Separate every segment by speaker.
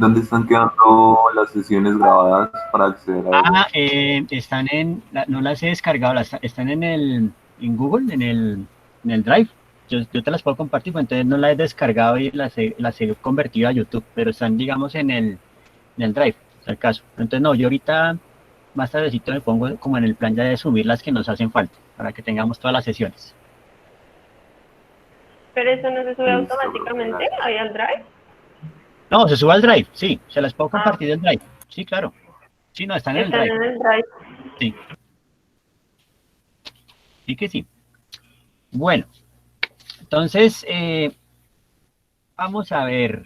Speaker 1: ¿Dónde están quedando las sesiones grabadas para acceder a ellas?
Speaker 2: Están no las he descargado, están en Google, en el Drive. Yo te las puedo compartir, pero entonces no las he descargado y las he convertido a YouTube, pero están, digamos, en el Drive, es el caso. Entonces, no, yo ahorita más tardecito me pongo como en el plan ya de subir las que nos hacen falta, para que tengamos todas las sesiones.
Speaker 3: Pero eso no se sube
Speaker 1: Listo,
Speaker 3: automáticamente
Speaker 1: profe.
Speaker 3: ahí al Drive.
Speaker 2: No, se sube al Drive, sí, se las puedo
Speaker 3: Ah,
Speaker 2: compartir del Drive. Sí, claro. Sí, no, están en el
Speaker 3: están
Speaker 2: Drive.
Speaker 3: en el Drive.
Speaker 2: Sí, sí que sí. Bueno, entonces, vamos a ver.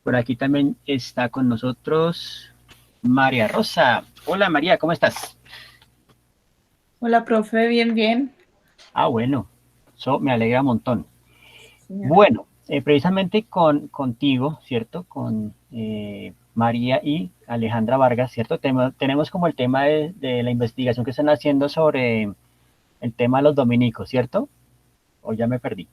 Speaker 2: Por aquí también está con nosotros María Rosa. Hola María, ¿cómo estás?
Speaker 4: Hola, profe, bien, bien.
Speaker 2: Ah, bueno, eso me alegra un montón.
Speaker 4: Señor.
Speaker 2: Bueno, precisamente contigo, ¿cierto? Con María y Alejandra Vargas, ¿cierto? Tenemos como el tema de la investigación que están haciendo sobre el tema de los dominicos, ¿cierto? O ya me perdí.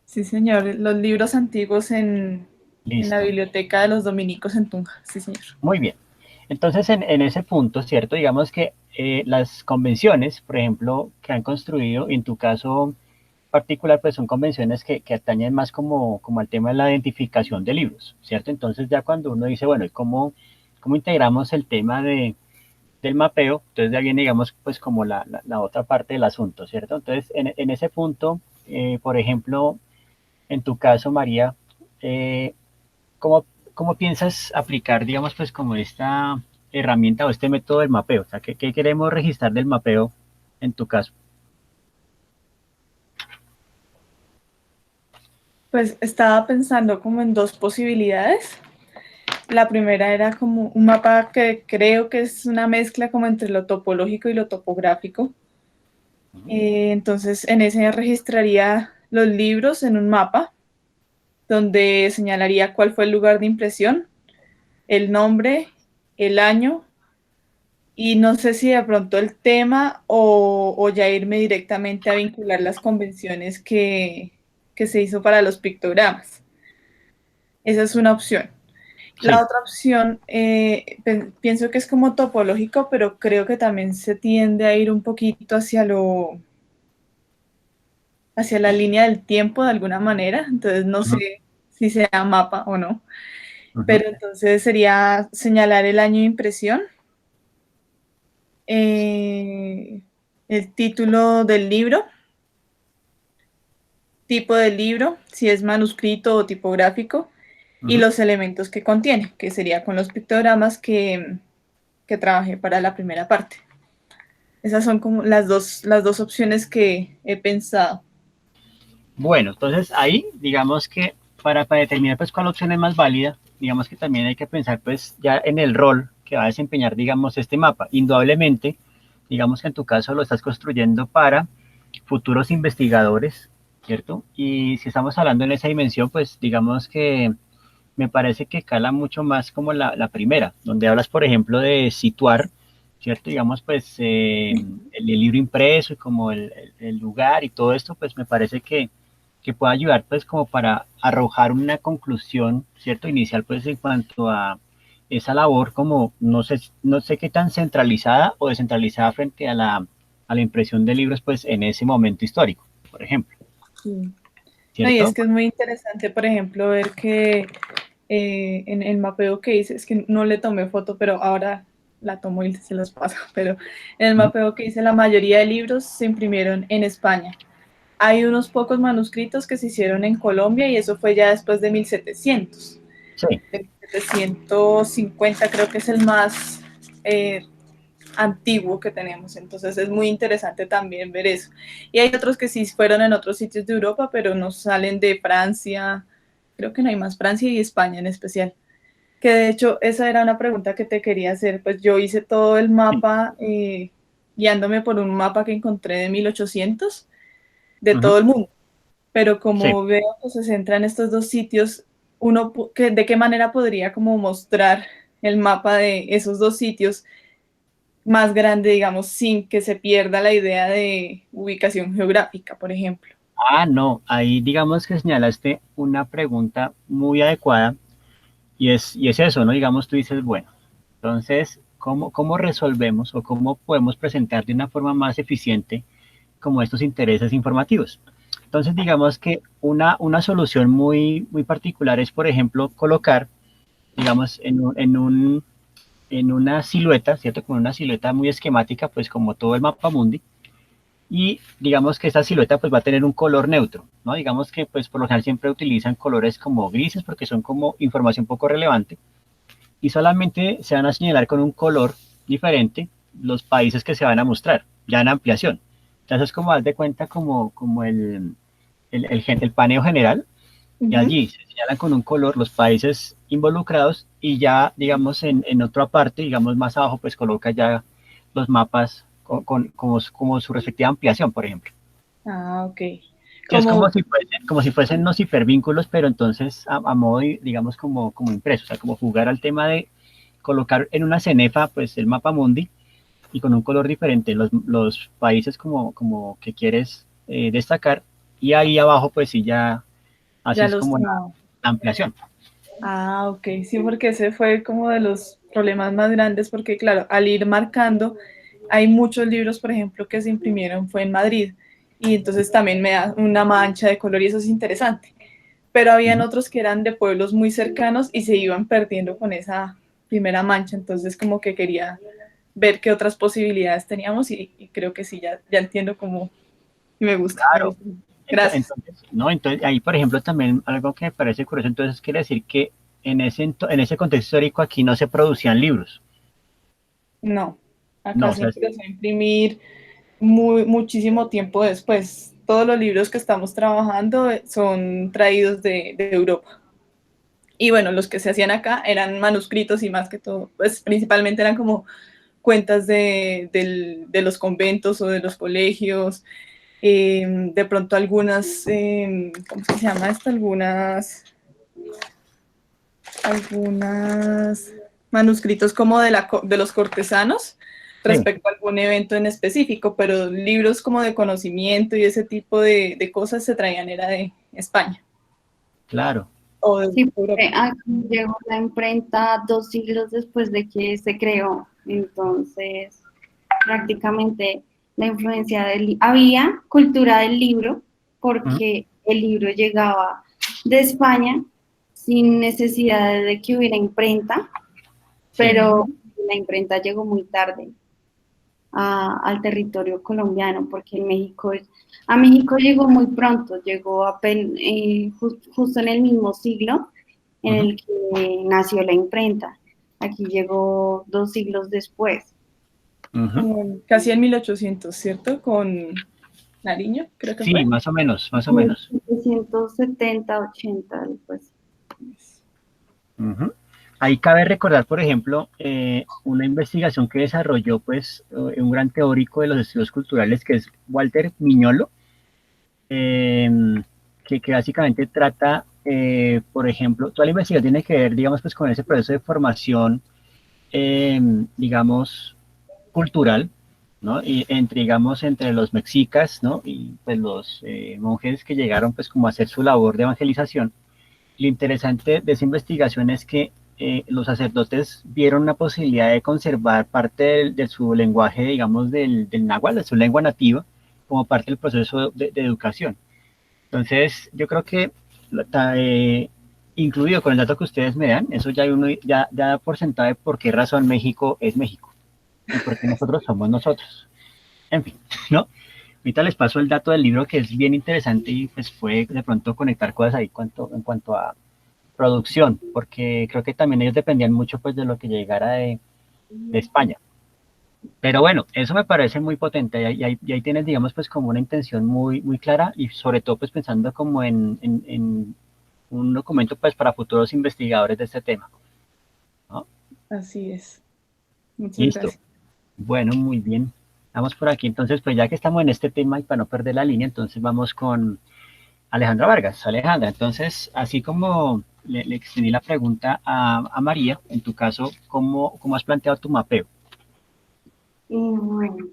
Speaker 4: Sí, señor. Los libros antiguos en la
Speaker 2: Listo.
Speaker 4: biblioteca de los dominicos en Tunja. Sí, señor.
Speaker 2: Muy bien. Entonces, en ese punto, ¿cierto? Digamos que las convenciones, por ejemplo, que han construido, en tu caso particular, pues son convenciones que atañen más como al tema de la identificación de libros, ¿cierto? Entonces, ya cuando uno dice, bueno, ¿y cómo integramos el tema del mapeo? Entonces, ya viene, digamos, pues como la otra parte del asunto, ¿cierto? Entonces, en ese punto, por ejemplo, en tu caso, María, eh, ¿cómo, cómo piensas aplicar, digamos, pues como esta herramienta o este método del mapeo? O sea, ¿qué queremos registrar del mapeo en tu caso?
Speaker 4: Pues estaba pensando como en dos posibilidades. La primera era como un mapa que creo que es una mezcla como entre lo topológico y lo topográfico. Entonces, en ese registraría los libros en un mapa donde señalaría cuál fue el lugar de impresión, el nombre, el año y no sé si de pronto el tema o ya irme directamente a vincular las convenciones que se hizo para los pictogramas. Esa es una opción. La
Speaker 2: Sí,
Speaker 4: otra opción, pienso que es como topológico, pero creo que también se tiende a ir un poquito hacia la línea del tiempo de alguna manera, entonces no
Speaker 2: ujú,
Speaker 4: sé si sea mapa o no,
Speaker 2: ujú,
Speaker 4: pero entonces sería señalar el año de impresión, eh, el título del libro, tipo de libro, si es manuscrito o tipográfico, y
Speaker 2: ujú.
Speaker 4: los elementos que contiene, que sería con los pictogramas que trabajé para la primera parte. Esas son como las dos opciones que he pensado.
Speaker 2: Bueno, entonces ahí, digamos que para determinar pues cuál opción es más válida, digamos que también hay que pensar pues ya en el rol que va a desempeñar, digamos, este mapa. Indudablemente, digamos que en tu caso lo estás construyendo para futuros investigadores, ¿cierto? Y si estamos hablando en esa dimensión, pues digamos que me parece que cala mucho más como la primera, donde hablas, por ejemplo, de situar, ¿cierto? Digamos, pues el libro impreso y como el lugar y todo esto, pues me parece que puede ayudar pues como para arrojar una conclusión, ¿cierto? Inicial pues en cuanto a esa labor como no sé qué tan centralizada o descentralizada frente a la impresión de libros pues en ese momento histórico, por ejemplo,
Speaker 4: Sí. No, y es
Speaker 2: ¿cierto?
Speaker 4: que es muy interesante, por ejemplo, ver que en el mapeo que hice, es que no le tomé foto, pero ahora la tomo y se los paso, pero en el mapeo que hice la mayoría de libros se imprimieron en España. Hay unos pocos manuscritos que se hicieron en Colombia y eso fue ya después de 1700.
Speaker 2: Sí,
Speaker 4: De 1750 creo que es el más antiguo que tenemos, entonces es muy interesante también ver eso. Y hay otros que sí fueron en otros sitios de Europa, pero no salen de Francia, creo que no hay más, Francia y España en especial. Que de hecho esa era una pregunta que te quería hacer, pues yo hice todo el
Speaker 2: sí.
Speaker 4: mapa guiándome por un mapa que encontré de 1800 de
Speaker 2: Uh -huh.
Speaker 4: todo el mundo, pero
Speaker 2: Sí.
Speaker 4: como veo que se centra en estos dos sitios, uno, ¿de qué manera podría como mostrar el mapa de esos dos sitios más grande, digamos, sin que se pierda la idea de ubicación geográfica, por ejemplo?
Speaker 2: No, ahí digamos que señalaste una pregunta muy adecuada y es eso, ¿no? Digamos, tú dices, bueno, entonces, ¿cómo resolvemos o cómo podemos presentar de una forma más eficiente como estos intereses informativos? Entonces, digamos que una solución muy particular es, por ejemplo, colocar, digamos, en una silueta, ¿cierto? Con una silueta muy esquemática, pues como todo el mapa mundi, y digamos que esta silueta pues va a tener un color neutro, ¿no? Digamos que pues por lo general siempre utilizan colores como grises porque son como información poco relevante y solamente se van a señalar con un color diferente los países que se van a mostrar, ya en ampliación. Entonces es como haz de cuenta como el paneo general y
Speaker 4: Ujú.
Speaker 2: allí se señalan con un color los países involucrados y ya digamos en otra parte, digamos más abajo pues coloca ya los mapas como su respectiva ampliación, por ejemplo.
Speaker 4: Ah, ok.
Speaker 2: Sí, es
Speaker 4: Como,
Speaker 2: como si fuesen unos hipervínculos, pero entonces a modo, digamos, como impreso, o sea, como jugar al tema de colocar en una cenefa, pues el mapa mundi y con un color diferente los países como que quieres destacar y ahí abajo, pues sí ya
Speaker 4: ya
Speaker 2: haces
Speaker 4: los
Speaker 2: como
Speaker 4: tomaba.
Speaker 2: la ampliación.
Speaker 4: Ah, ok, sí, porque ese fue como de los problemas más grandes, porque claro, al ir marcando, hay muchos libros, por ejemplo, que se imprimieron, fue en Madrid, y entonces también me da una mancha de color y eso es interesante. Pero habían
Speaker 2: Ujú.
Speaker 4: otros que eran de pueblos muy cercanos y se iban perdiendo con esa primera mancha, entonces como que quería ver qué otras posibilidades teníamos y creo que sí, ya entiendo cómo y me gusta, me
Speaker 2: Claro.
Speaker 4: gusta. Gracias.
Speaker 2: Entonces, no, entonces ahí, por ejemplo, también algo que me parece curioso, entonces quiere decir que en ese contexto histórico aquí no se producían libros.
Speaker 4: No, acá
Speaker 2: No, o
Speaker 4: se
Speaker 2: sea,
Speaker 4: empezó a imprimir muchísimo tiempo después. Todos los libros que estamos trabajando son traídos de Europa. Y bueno, los que se hacían acá eran manuscritos y más que todo, pues principalmente eran como cuentas de los conventos o de los colegios, de pronto algunas, ¿cómo se llama esto? Algunas manuscritos como de los cortesanos
Speaker 2: sí,
Speaker 4: respecto a algún evento en específico, pero libros como de conocimiento y ese tipo de cosas se traían era de España
Speaker 2: claro.
Speaker 4: o de
Speaker 3: Sí, porque
Speaker 4: Europa.
Speaker 3: aquí llegó la imprenta 2 siglos después de que se creó. Entonces, prácticamente la influencia había cultura del libro
Speaker 2: Ujú.
Speaker 3: porque el libro llegaba de España sin necesidad de que hubiera imprenta,
Speaker 2: Sí,
Speaker 3: pero la imprenta llegó muy tarde al territorio colombiano, porque en México, a México llegó muy pronto, llegó justo en el mismo siglo en
Speaker 2: ujú.
Speaker 3: el que nació la imprenta. Aquí llegó 2 siglos después.
Speaker 2: Ujú.
Speaker 4: Como casi en 1800, ¿cierto? Con Nariño, creo que
Speaker 2: Sí,
Speaker 4: fue.
Speaker 2: más o menos, más o
Speaker 3: mil
Speaker 2: menos.
Speaker 3: setecientos setenta 80 después.
Speaker 2: Ujú. Ahí cabe recordar, por ejemplo, una investigación que desarrolló pues un gran teórico de los estudios culturales que es Walter Miñolo, eh, que básicamente trata, por ejemplo, toda la investigación tiene que ver, digamos, pues con ese proceso de formación, eh, digamos, cultural, ¿no? Y entre, digamos, entre los mexicas, ¿no? Y pues los monjes que llegaron pues como a hacer su labor de evangelización. Lo interesante de esa investigación es que los sacerdotes vieron una posibilidad de conservar parte de su lenguaje, digamos, del náhuatl, de su lengua nativa, como parte del proceso de educación. Entonces, yo creo que eh, incluido con el dato que ustedes me dan, eso ya, uno, ya da por sentado de por qué razón México es México y por qué nosotros somos nosotros. En fin, ¿no? Ahorita les paso el dato del libro que es bien interesante y pues puede de pronto conectar cosas ahí en cuanto a producción, porque creo que también ellos dependían mucho pues de lo que llegara de España. Pero bueno, eso me parece muy potente y ahí tienes, digamos, pues como una intención muy clara y sobre todo pues pensando como en un documento pues para futuros investigadores de este tema, ¿no?
Speaker 4: Así es. Muchas
Speaker 2: Listo.
Speaker 4: gracias.
Speaker 2: Bueno, muy bien. Vamos por aquí. Entonces, pues ya que estamos en este tema y para no perder la línea, entonces vamos con Alejandra Vargas. Alejandra, entonces, así como le extendí la pregunta a María, en tu caso, ¿cómo has planteado tu mapeo?
Speaker 3: Y bueno,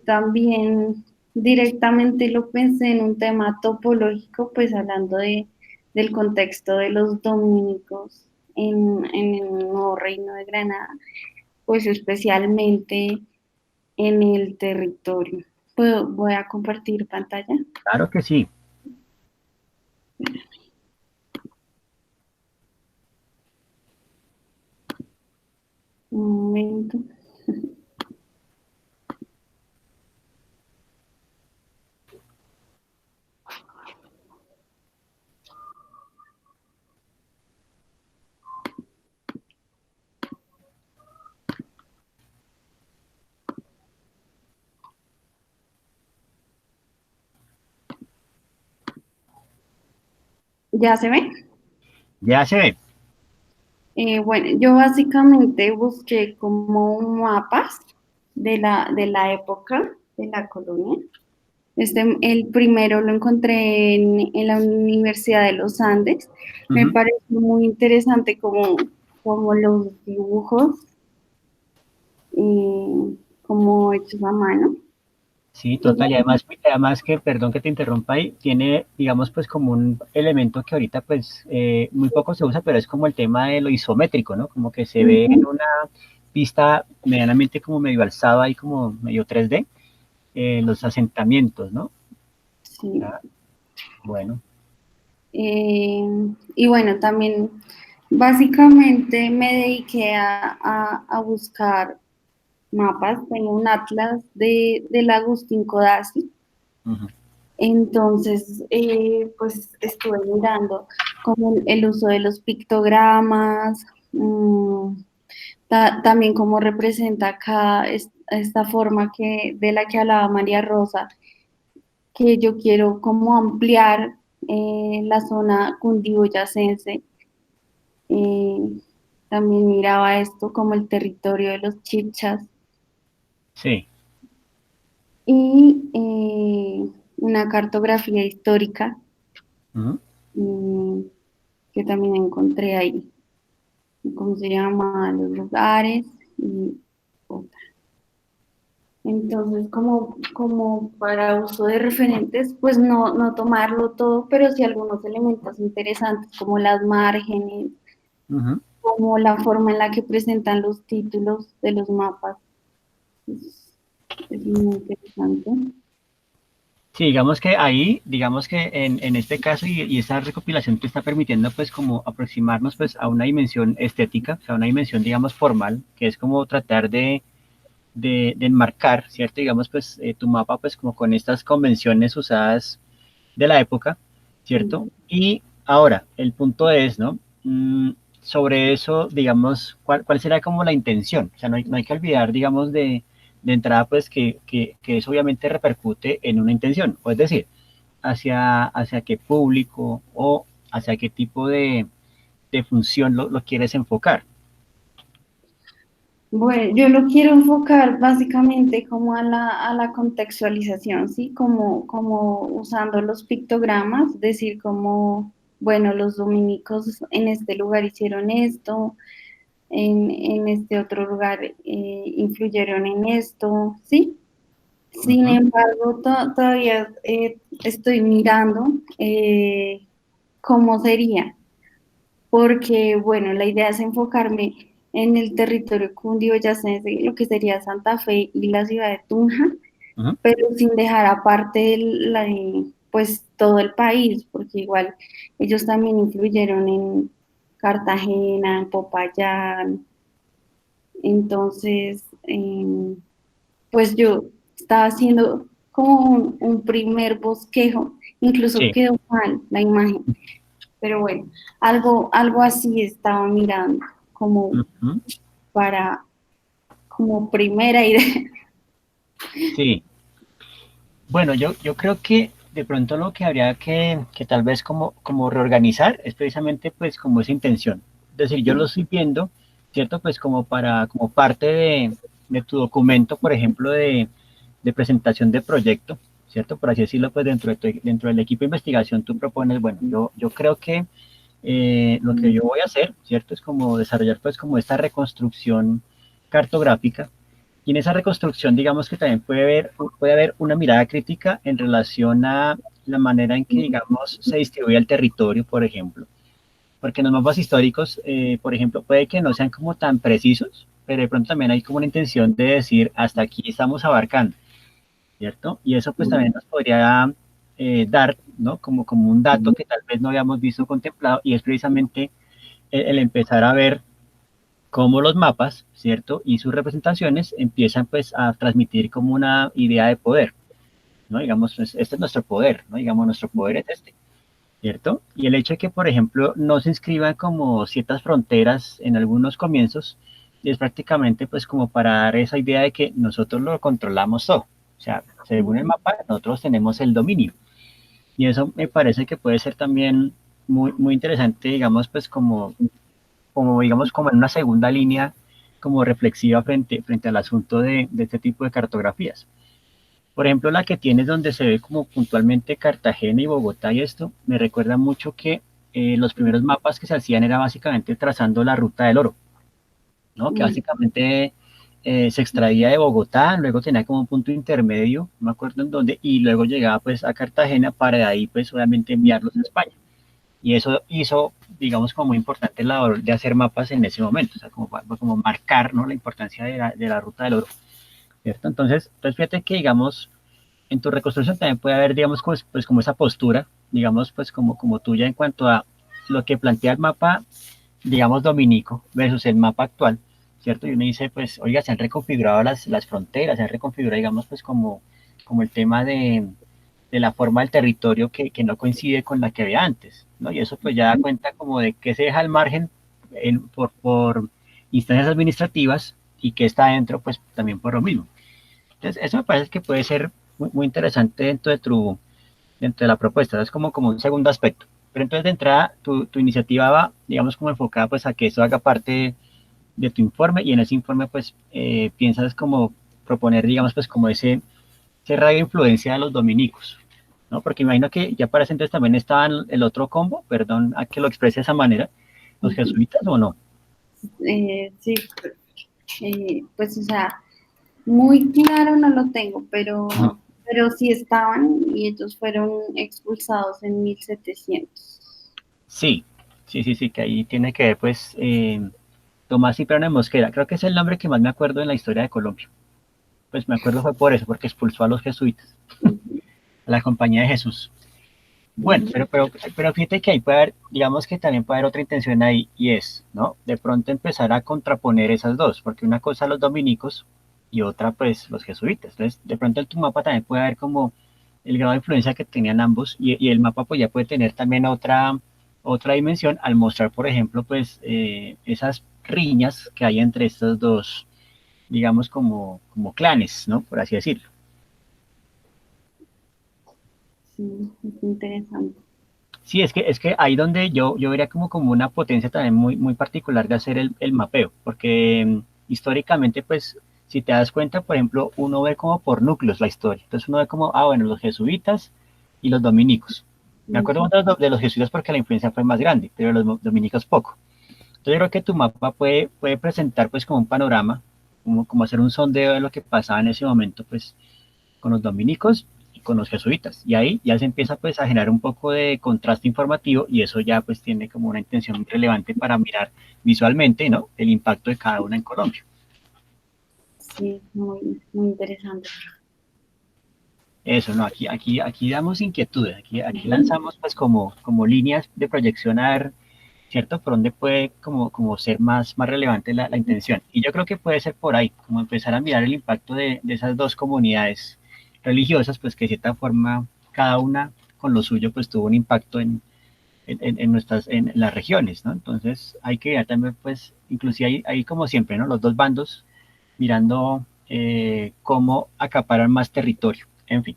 Speaker 3: también directamente lo pensé en un tema topológico, pues hablando del contexto de los dominicos en el nuevo Reino de Granada, pues especialmente en el territorio. Voy a compartir pantalla.
Speaker 2: Claro que sí.
Speaker 3: Un momento. ¿Ya se ve?
Speaker 2: Ya se ve.
Speaker 3: Bueno, yo básicamente busqué como mapas de la época de la colonia. El primero lo encontré en la Universidad de los Andes. Me
Speaker 2: Ujú.
Speaker 3: pareció muy interesante como los dibujos, como hechos a mano.
Speaker 2: Sí,
Speaker 3: Y
Speaker 2: total. Y además que, perdón que te interrumpa ahí, tiene, digamos, pues como un elemento que ahorita pues muy poco se usa, pero es como el tema de lo isométrico, ¿no? Como que se ve en
Speaker 3: ujú,
Speaker 2: una pista medianamente como medio alzada y como medio 3D, los asentamientos, ¿no?
Speaker 3: sí.
Speaker 2: Ah, bueno,
Speaker 3: Eh, y bueno, también básicamente me dediqué a buscar mapas. Tengo un atlas del Agustín Codazzi.
Speaker 2: ujú,
Speaker 3: Entonces, pues estuve mirando como el uso de los pictogramas, también cómo representa acá esta forma de la que hablaba María Rosa, que yo quiero como ampliar la zona cundiboyacense. Eh, También miraba esto como el territorio de los chichas
Speaker 2: sí,
Speaker 3: y una cartografía histórica
Speaker 2: ujú,
Speaker 3: mm, que también encontré ahí, cómo se llama, los lugares y otra. Entonces, como para uso de referentes, pues no tomarlo todo, pero sí algunos elementos interesantes, como las márgenes,
Speaker 2: ujú.
Speaker 3: como la forma en la que presentan los títulos de los mapas. Es muy interesante.
Speaker 2: Sí, digamos que ahí, digamos que en este caso y esta recopilación te está permitiendo pues como aproximarnos pues a una dimensión estética, o sea, una dimensión digamos formal, que es como tratar de enmarcar, ¿cierto? Digamos pues tu mapa pues como con estas convenciones usadas de la época, ¿cierto?
Speaker 3: Ujú.
Speaker 2: Y ahora, el punto es, ¿no? Sobre eso, digamos, ¿cuál será como la intención? O sea, no hay que olvidar, digamos, de entrada, pues, que eso obviamente repercute en una intención, o es decir, hacia qué público o hacia qué tipo de función lo quieres enfocar.
Speaker 3: Bueno, yo lo quiero enfocar básicamente como a la contextualización, ¿sí? Como usando los pictogramas, decir como, bueno, los dominicos en este lugar hicieron esto, en este otro lugar influyeron en esto, ¿sí? Sin
Speaker 2: Ujú,
Speaker 3: embargo, todavía estoy mirando cómo sería, porque, bueno, la idea es enfocarme en el territorio cundiboyacense, lo que sería Santa Fe y la ciudad de Tunja,
Speaker 2: ujú,
Speaker 3: pero sin dejar aparte pues todo el país, porque igual ellos también influyeron en Cartagena, en Popayán. Entonces, pues yo estaba haciendo como un primer bosquejo, incluso
Speaker 2: sí.
Speaker 3: quedó mal la imagen, pero bueno, algo así estaba mirando, como
Speaker 2: Ujú,
Speaker 3: para, como primera idea.
Speaker 2: sí. Bueno, yo creo que de pronto lo que habría que tal vez como reorganizar es precisamente pues como esa intención. Es decir, yo lo estoy viendo, ¿cierto? Pues como parte de tu documento, por ejemplo, de presentación de proyecto, ¿cierto? Por así decirlo, pues dentro del equipo de investigación tú propones, bueno, yo creo que lo que yo voy a hacer, ¿cierto? Es como desarrollar pues como esta reconstrucción cartográfica Y en esa reconstrucción, digamos que también puede haber una mirada crítica en relación a la manera en que, digamos, se distribuye el territorio, por ejemplo. Porque en los mapas históricos, por ejemplo, puede que no sean como tan precisos, pero de pronto también hay como una intención de decir, hasta aquí estamos abarcando, ¿cierto? Y eso pues también nos podría dar, ¿no? Como un dato que tal vez no habíamos visto contemplado, y es precisamente el empezar a ver cómo los mapas, ¿cierto? Y sus representaciones empiezan pues a transmitir como una idea de poder, ¿no? Digamos, pues, este es nuestro poder, ¿no? Digamos, nuestro poder es este, ¿cierto? Y el hecho de que, por ejemplo, no se inscriban como ciertas fronteras en algunos comienzos, es prácticamente pues como para dar esa idea de que nosotros lo controlamos todo. O sea, según el mapa, nosotros tenemos el dominio. Y eso me parece que puede ser también muy interesante, digamos, pues como digamos, como en una segunda línea como reflexiva frente al asunto de este tipo de cartografías. Por ejemplo, la que tienes donde se ve como puntualmente Cartagena y Bogotá y esto, me recuerda mucho que los primeros mapas que se hacían era básicamente trazando la ruta del oro, ¿no? Que básicamente se extraía de Bogotá, luego tenía como un punto intermedio, no me acuerdo en dónde, y luego llegaba pues a Cartagena para de ahí pues obviamente enviarlos a España. Y eso hizo, digamos, como muy importante la labor de hacer mapas en ese momento, o sea, como marcar, ¿no? La importancia de la ruta del oro, ¿cierto? Entonces fíjate que, digamos, en tu reconstrucción también puede haber, digamos, pues como esa postura, digamos, pues como tuya en cuanto a lo que plantea el mapa, digamos, dominico versus el mapa actual, ¿cierto? Y uno dice, pues, oiga, se han reconfigurado las fronteras, se han reconfigurado, digamos, pues como el tema de la forma del territorio que no coincide con la que había antes, ¿no? Y eso pues ya da cuenta como de que se deja al margen por instancias administrativas y que está dentro pues también por lo mismo. Entonces eso me parece que puede ser muy interesante dentro de la propuesta, es como un segundo aspecto. Pero entonces de entrada tu iniciativa va, digamos, como enfocada pues a que eso haga parte de tu informe, y en ese informe pues piensas como proponer, digamos, pues como ese radio de influencia de los dominicos, ¿no? Porque imagino que ya para ese entonces también estaban el otro combo, perdón a que lo exprese de esa manera, los jesuitas, ¿o no?
Speaker 3: Sí, pues o sea, muy claro no lo tengo, pero sí estaban y ellos fueron expulsados en 1700.
Speaker 2: Sí, sí, que ahí tiene que ver pues Tomás Cipriano de Mosquera, creo que es el nombre que más me acuerdo en la historia de Colombia. Pues me acuerdo fue por eso, porque expulsó a los jesuitas, a la compañía de Jesús. Bueno, pero fíjate que ahí puede haber, digamos que también puede haber otra intención ahí, y es, ¿no? De pronto empezar a contraponer esas dos, porque una cosa los dominicos y otra pues los jesuitas. Entonces, de pronto en tu mapa también puede haber como el grado de influencia que tenían ambos, y el mapa pues ya puede tener también otra dimensión al mostrar, por ejemplo, pues esas riñas que hay entre estos dos, digamos, como clanes, ¿no? Por así decirlo.
Speaker 3: Sí, es interesante.
Speaker 2: Sí, es que ahí donde yo vería como una potencia también muy particular de hacer el mapeo, porque históricamente, pues, si te das cuenta, por ejemplo, uno ve como por núcleos la historia. Entonces uno ve como, bueno, los jesuitas y los dominicos. Me acuerdo más de los jesuitas porque la influencia fue más grande, pero de los dominicos poco. Entonces yo creo que tu mapa puede presentar pues como un panorama, como hacer un sondeo de lo que pasaba en ese momento, pues, con los dominicos y con los jesuitas. Y ahí ya se empieza pues a generar un poco de contraste informativo, y eso ya pues tiene como una intención relevante para mirar visualmente, ¿no? El impacto de cada una en Colombia.
Speaker 3: Sí, muy interesante.
Speaker 2: Eso, ¿no? Aquí damos inquietudes, aquí lanzamos pues como líneas de proyección a ver, ¿cierto? Por dónde puede como ser más relevante la intención. Y yo creo que puede ser por ahí, como empezar a mirar el impacto de esas dos comunidades religiosas, pues que de cierta forma cada una con lo suyo pues tuvo un impacto en las regiones, ¿no? Entonces hay que ver también pues, inclusive ahí como siempre, ¿no? Los dos bandos mirando cómo acaparar más territorio, en fin,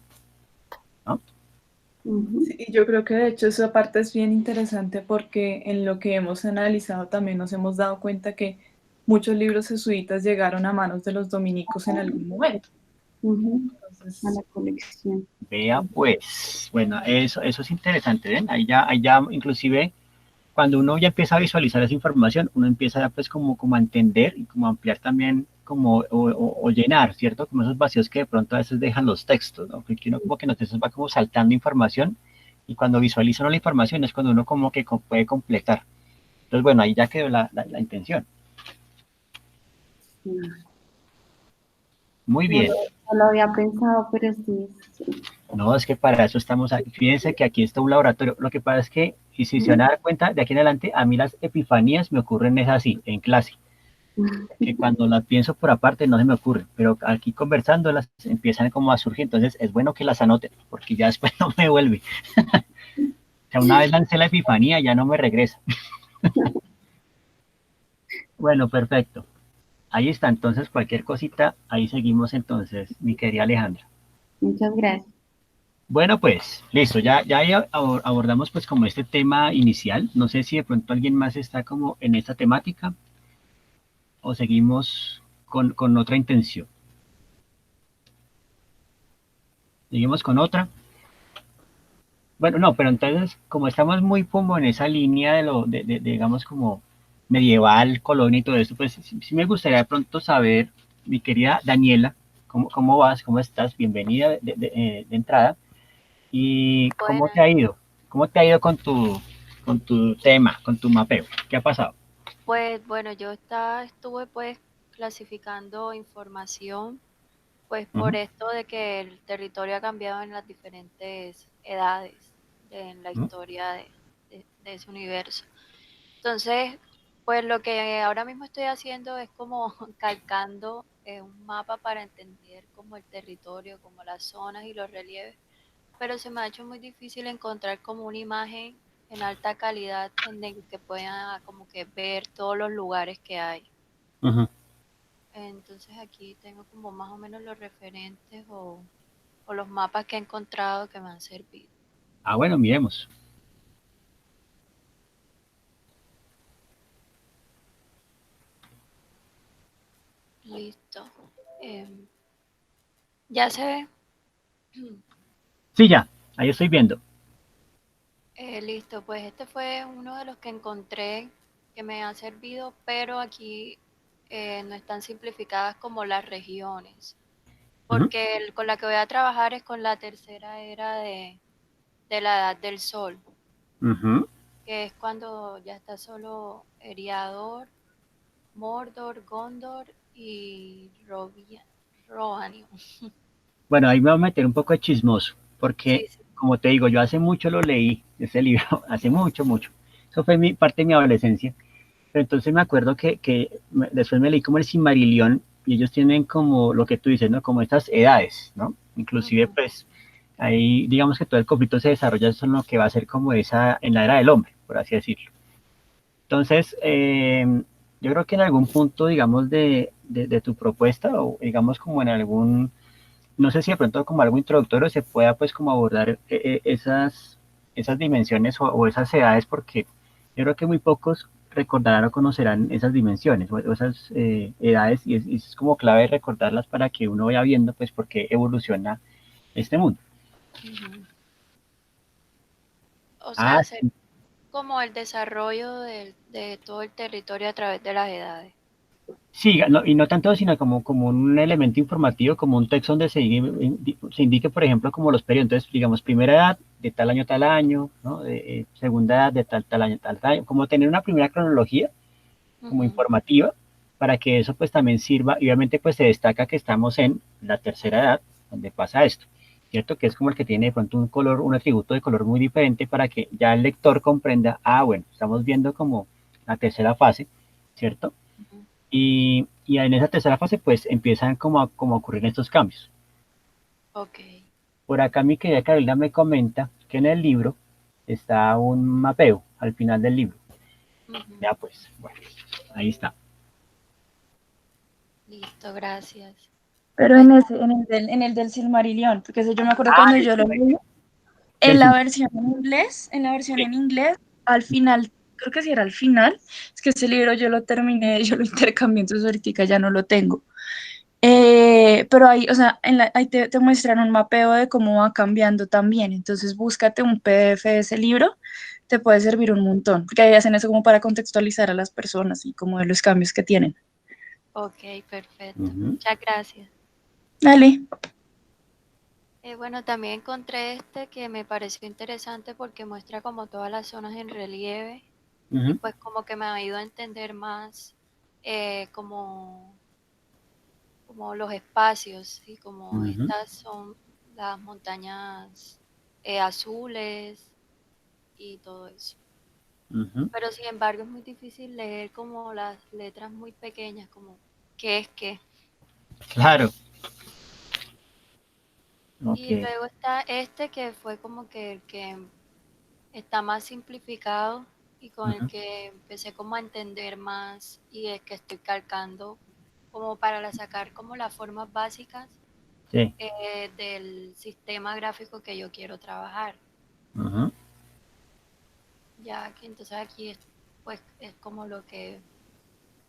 Speaker 2: ¿no?
Speaker 4: Sí, yo creo que de hecho esa parte es bien interesante porque en lo que hemos analizado también nos hemos dado cuenta que muchos libros jesuitas llegaron a manos de los dominicos en algún momento. Entonces,
Speaker 3: A la colección.
Speaker 2: Vea pues, bueno, eso es interesante, ¿ven? Ahí ya inclusive cuando uno ya empieza a visualizar esa información, uno empieza ya pues como a entender y como a ampliar también como, o llenar, ¿cierto? Como esos vacíos que de pronto a veces dejan los textos, ¿no? Porque uno como que nos va como saltando información y cuando visualiza uno la información es cuando uno como que puede completar. Entonces, bueno, ahí ya quedó la intención.
Speaker 3: Sí.
Speaker 2: Muy bien.
Speaker 3: No lo había pensado, pero sí, sí.
Speaker 2: No, es que para eso estamos aquí. Fíjense que aquí está un laboratorio. Lo que pasa es que, y si se van a dar cuenta, de aquí en adelante, a mí las epifanías me ocurren es así, en clase. Que cuando las pienso por aparte no se me ocurre, pero aquí conversándolas empiezan como a surgir, entonces es bueno que las anoten, porque ya después no me vuelve. O sea, una vez lancé la epifanía, ya no me regresa. Bueno, perfecto. Ahí está, entonces cualquier cosita, ahí seguimos entonces, mi querida Alejandra.
Speaker 3: Muchas gracias.
Speaker 2: Bueno, pues, listo, ya ahí abordamos pues como este tema inicial. No sé si de pronto alguien más está como en esta temática o seguimos con otra intención. Seguimos con otra. Bueno, no, pero entonces, como estamos muy como en esa línea digamos, como medieval, colonia y todo esto, pues sí me gustaría de pronto saber, mi querida Daniela, cómo vas, cómo estás, bienvenida de entrada, y cómo te
Speaker 5: Buenas.
Speaker 2: ha ido, cómo te ha ido con tu tema, con tu mapeo, ¿qué ha pasado?
Speaker 5: Pues bueno, estuve pues clasificando información, pues por
Speaker 2: Ujú,
Speaker 5: esto de que el territorio ha cambiado en las diferentes edades en la
Speaker 2: ujú.
Speaker 5: historia de ese universo. Entonces, pues lo que ahora mismo estoy haciendo es como calcando un mapa para entender como el territorio, como las zonas y los relieves, pero se me ha hecho muy difícil encontrar como una imagen en alta calidad en el que pueda como que ver todos los lugares que hay.
Speaker 2: Ujú.
Speaker 5: Entonces aquí tengo como más o menos los referentes o los mapas que he encontrado que me han servido.
Speaker 2: Ah, bueno, miremos.
Speaker 5: Listo. Em, ya se ve.
Speaker 2: Sí, ya, ahí estoy viendo.
Speaker 5: Listo, pues este fue uno de los que encontré que me ha servido, pero aquí no están simplificadas como las regiones,
Speaker 2: Ujú,
Speaker 5: porque con la que voy a trabajar es con la tercera era de la Edad del Sol,
Speaker 2: ujú.
Speaker 5: que es cuando ya está solo Eriador, Mordor, Gondor y Rohirrim.
Speaker 2: Bueno, ahí me voy a meter un poco de chismoso, porque,
Speaker 5: Sí, sí.
Speaker 2: como te digo, yo hace mucho lo leí, ese libro, hace mucho, mucho. Eso fue parte de mi adolescencia. Pero entonces me acuerdo después me leí como el Silmarillion, y ellos tienen como lo que tú dices, ¿no? Como estas edades, ¿no? Inclusive,
Speaker 5: Ujú,
Speaker 2: pues, ahí digamos que todo el conflicto se desarrolla en lo que va a ser como en la era del hombre, por así decirlo. Entonces, yo creo que en algún punto, digamos, de tu propuesta, o digamos como en algún, no sé si de pronto como algo introductorio se pueda pues como abordar esas dimensiones o esas edades, porque yo creo que muy pocos recordarán o conocerán esas dimensiones o esas edades, y es como clave recordarlas para que uno vaya viendo pues por qué evoluciona este mundo.
Speaker 5: ujú. O sea,
Speaker 2: Ah,
Speaker 5: hacer
Speaker 2: sí.
Speaker 5: como el desarrollo de todo el territorio a través de las edades.
Speaker 2: Sí, y no tanto, sino como un elemento informativo, como un texto donde se indique, por ejemplo, como los periodos. Entonces, digamos, primera edad de tal año, ¿no? Segunda edad de tal año, como tener una primera cronología como
Speaker 5: Ujú,
Speaker 2: informativa, para que eso pues también sirva, y obviamente pues se destaca que estamos en la tercera edad, donde pasa esto, ¿cierto? Que es como el que tiene de pronto un color, un atributo de color muy diferente para que ya el lector comprenda, ah, bueno, estamos viendo como la tercera fase, ¿cierto?
Speaker 5: ujú.
Speaker 2: Y en esa tercera fase pues empiezan como a ocurrir estos cambios.
Speaker 5: Ok.
Speaker 2: Por acá mi querida Carolina me comenta que en el libro está un mapeo al final del libro.
Speaker 5: Ujú.
Speaker 2: Ya pues, bueno, ahí está.
Speaker 5: Listo, gracias.
Speaker 4: Pero
Speaker 5: Pues,
Speaker 4: en el del Silmarillion, porque eso yo me acuerdo
Speaker 2: Ah,
Speaker 4: cuando yo
Speaker 2: eso,
Speaker 4: lo leí,
Speaker 2: del
Speaker 4: en la versión en la versión
Speaker 2: sí.
Speaker 4: en inglés, al final, creo que sí era al final, es que ese libro yo lo terminé, yo lo intercambié, entonces ahorita ya no lo tengo. Pero ahí, o sea, ahí te muestran un mapeo de cómo va cambiando también, entonces búscate un PDF de ese libro, te puede servir un montón, porque ahí hacen eso como para contextualizar a las personas y como de los cambios que tienen.
Speaker 5: Ok, perfecto.
Speaker 2: Ujú.
Speaker 5: Muchas gracias.
Speaker 4: Dale.
Speaker 5: Bueno, también encontré este que me pareció interesante porque muestra como todas las zonas en relieve y
Speaker 2: Ujú.
Speaker 5: pues como que me ha ido a entender más como, como los espacios y como
Speaker 2: Ujú.
Speaker 5: estas son las montañas azules y todo eso.
Speaker 2: Ujú.
Speaker 5: Pero sin embargo es muy difícil leer como las letras muy pequeñas, como qué es qué.
Speaker 2: Claro.
Speaker 5: Y
Speaker 2: Ok.
Speaker 5: luego está este que fue como que el que está más simplificado y con el
Speaker 2: Ujú.
Speaker 5: que empecé como a entender más y el que estoy calcando como para sacar como las formas básicas
Speaker 2: Sí.
Speaker 5: del sistema gráfico que yo quiero trabajar.
Speaker 2: Ujú.
Speaker 5: Ya que entonces aquí pues es como lo que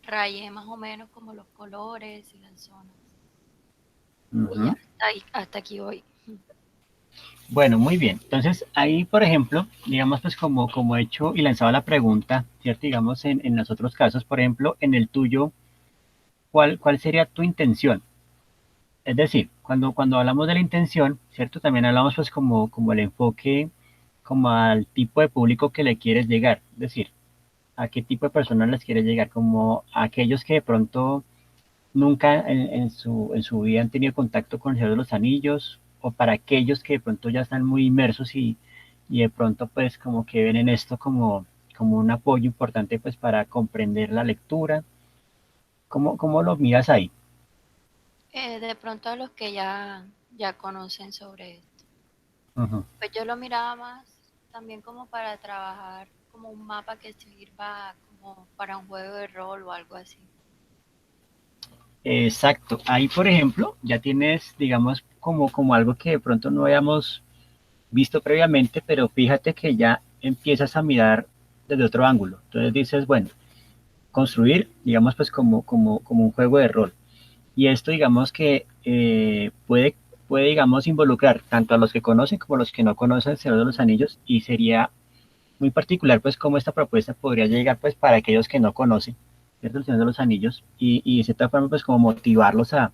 Speaker 5: rayé más o menos como los colores y las zonas. Y ya,
Speaker 2: Ujú.
Speaker 5: hasta aquí voy.
Speaker 2: Bueno, muy bien. Entonces, ahí, por ejemplo, digamos, pues como he hecho y lanzado la pregunta, ¿cierto? Digamos, en los otros casos, por ejemplo, en el tuyo, ¿cuál sería tu intención? Es decir, cuando hablamos de la intención, ¿cierto? También hablamos pues como el enfoque, como al tipo de público que le quieres llegar. Es decir, a qué tipo de personas les quieres llegar, como a aquellos que de pronto nunca en su vida han tenido contacto con el Señor de los Anillos, o para aquellos que de pronto ya están muy inmersos y de pronto pues como que ven en esto como un apoyo importante pues para comprender la lectura. ¿Cómo lo miras ahí?
Speaker 5: De pronto a los que ya conocen sobre esto.
Speaker 2: Ujú.
Speaker 5: Pues yo lo miraba más también como para trabajar como un mapa que sirva como para un juego de rol o algo así.
Speaker 2: Exacto. Ahí, por ejemplo, ya tienes, digamos, como algo que de pronto no habíamos visto previamente, pero fíjate que ya empiezas a mirar desde otro ángulo. Entonces dices, bueno, construir, digamos, pues como un juego de rol. Y esto, digamos, que puede, digamos, involucrar tanto a los que conocen como a los que no conocen el Señor de los Anillos, y sería muy particular, pues, cómo esta propuesta podría llegar, pues, para aquellos que no conocen, ¿cierto? El Señor de los Anillos, y de cierta forma, pues, como motivarlos a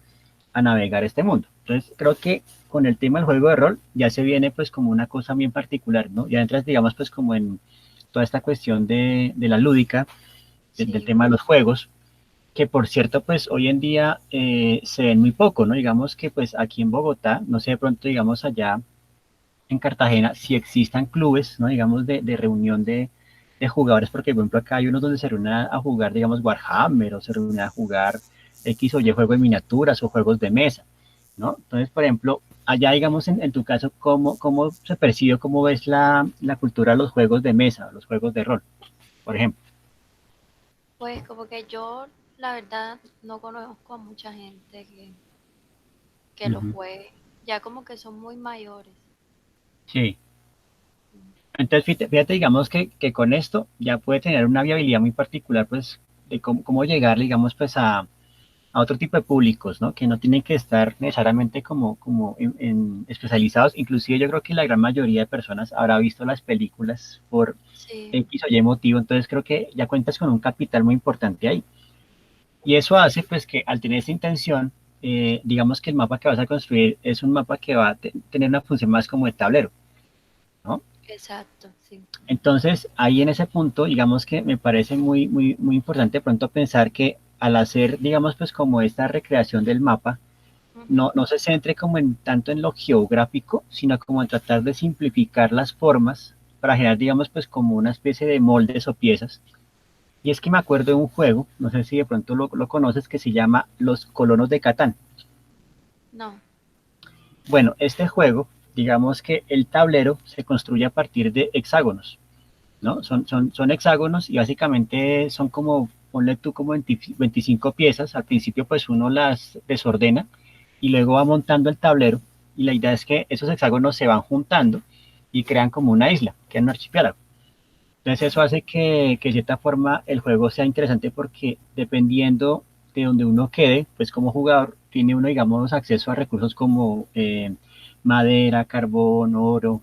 Speaker 2: navegar este mundo. Entonces, creo que con el tema del juego de rol ya se viene, pues, como una cosa bien particular, ¿no? Ya entras, digamos, pues, como en toda esta cuestión de la lúdica, del
Speaker 5: Sí,
Speaker 2: tema de los juegos, que por cierto, pues hoy en día se ven muy poco, ¿no? Digamos que pues aquí en Bogotá, no sé, de pronto digamos allá en Cartagena, si existan clubes, ¿no? Digamos de reunión de jugadores, porque por ejemplo acá hay unos donde se reúnen a jugar, digamos, Warhammer, o se reúnen a jugar X o Y juego de miniaturas o juegos de mesa, ¿no? Entonces, por ejemplo, allá, digamos, en tu caso, ¿cómo se percibe, cómo ves la cultura de los juegos de mesa, los juegos de rol, por ejemplo?
Speaker 5: pues como que yo la verdad no conozco a mucha gente que lo
Speaker 2: Ujú.
Speaker 5: juegue. Ya como que son muy mayores.
Speaker 2: Sí. Entonces, fíjate, digamos que con esto ya puede tener una viabilidad muy particular, pues, de cómo llegar, digamos, pues, a otro tipo de públicos, ¿no? Que no tienen que estar necesariamente como especializados. Inclusive yo creo que la gran mayoría de personas habrá visto las películas por
Speaker 5: Sí,
Speaker 2: X o Y motivo, entonces creo que ya cuentas con un capital muy importante ahí. Y eso hace, pues, que al tener esa intención, digamos que el mapa que vas a construir es un mapa que va a tener una función más como de tablero, ¿no?
Speaker 5: exacto, sí.
Speaker 2: Entonces, ahí en ese punto, digamos que me parece muy importante de pronto pensar que al hacer, digamos, pues como esta recreación del mapa,
Speaker 5: Ujú.
Speaker 2: no se centre como en tanto en lo geográfico, sino como en tratar de simplificar las formas para generar, digamos, pues como una especie de moldes o piezas. Y es que me acuerdo de un juego, no sé si de pronto lo conoces, que se llama Los Colonos de Catán.
Speaker 5: No,
Speaker 2: Bueno, este juego, digamos que el tablero se construye a partir de hexágonos, ¿no? Son hexágonos y básicamente son como, ponle tú como 25 piezas. Al principio pues uno las desordena y luego va montando el tablero, y la idea es que esos hexágonos se van juntando y crean como una isla, que es un archipiélago. Entonces eso hace que de cierta forma el juego sea interesante, porque dependiendo de donde uno quede, pues como jugador tiene uno, digamos, acceso a recursos como madera, carbón, oro,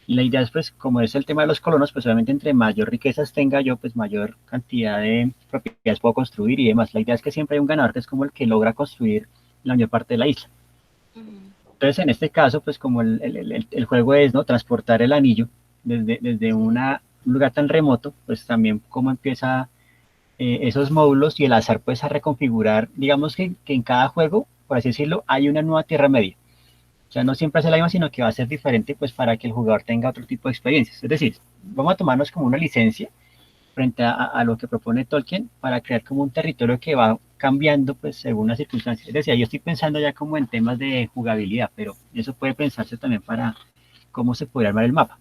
Speaker 2: Y la idea es, pues, como es el tema de los colonos, pues obviamente entre mayor riquezas tenga yo, pues mayor cantidad de propiedades puedo construir y demás. La idea es que siempre hay un ganador que es como el que logra construir la mayor parte de la isla. Entonces, en este caso, pues como el juego es, ¿no?, transportar el anillo desde un lugar tan remoto, pues también cómo empieza esos módulos y el azar pues a reconfigurar, digamos que en cada juego, por así decirlo, hay una nueva Tierra Media. O sea, no siempre es la misma, sino que va a ser diferente pues para que el jugador tenga otro tipo de experiencias. Es decir, vamos a tomarnos como una licencia frente a lo que propone Tolkien para crear como un territorio que va cambiando pues según las circunstancias. Es decir, yo estoy pensando ya como en temas de jugabilidad, pero eso puede pensarse también para cómo se puede armar el mapa.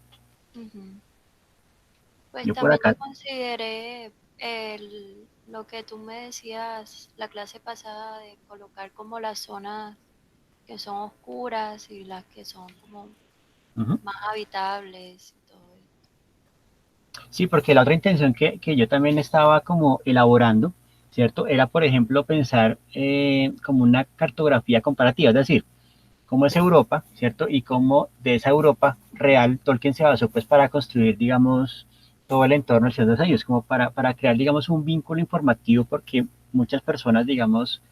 Speaker 5: Pues
Speaker 2: Yo por
Speaker 5: también
Speaker 2: acá,
Speaker 5: yo consideré lo que tú me decías la clase pasada de colocar como las zonas que son oscuras y las que son como más habitables y todo eso.
Speaker 2: sí, porque la otra intención que yo también estaba como elaborando, ¿cierto? Era, por ejemplo, pensar como una cartografía comparativa, es decir, cómo es Europa, ¿cierto? Y cómo de esa Europa real Tolkien se basó pues para construir, digamos, todo el entorno del Señor de los Anillos, como para crear, digamos, un vínculo informativo, porque muchas personas, digamos,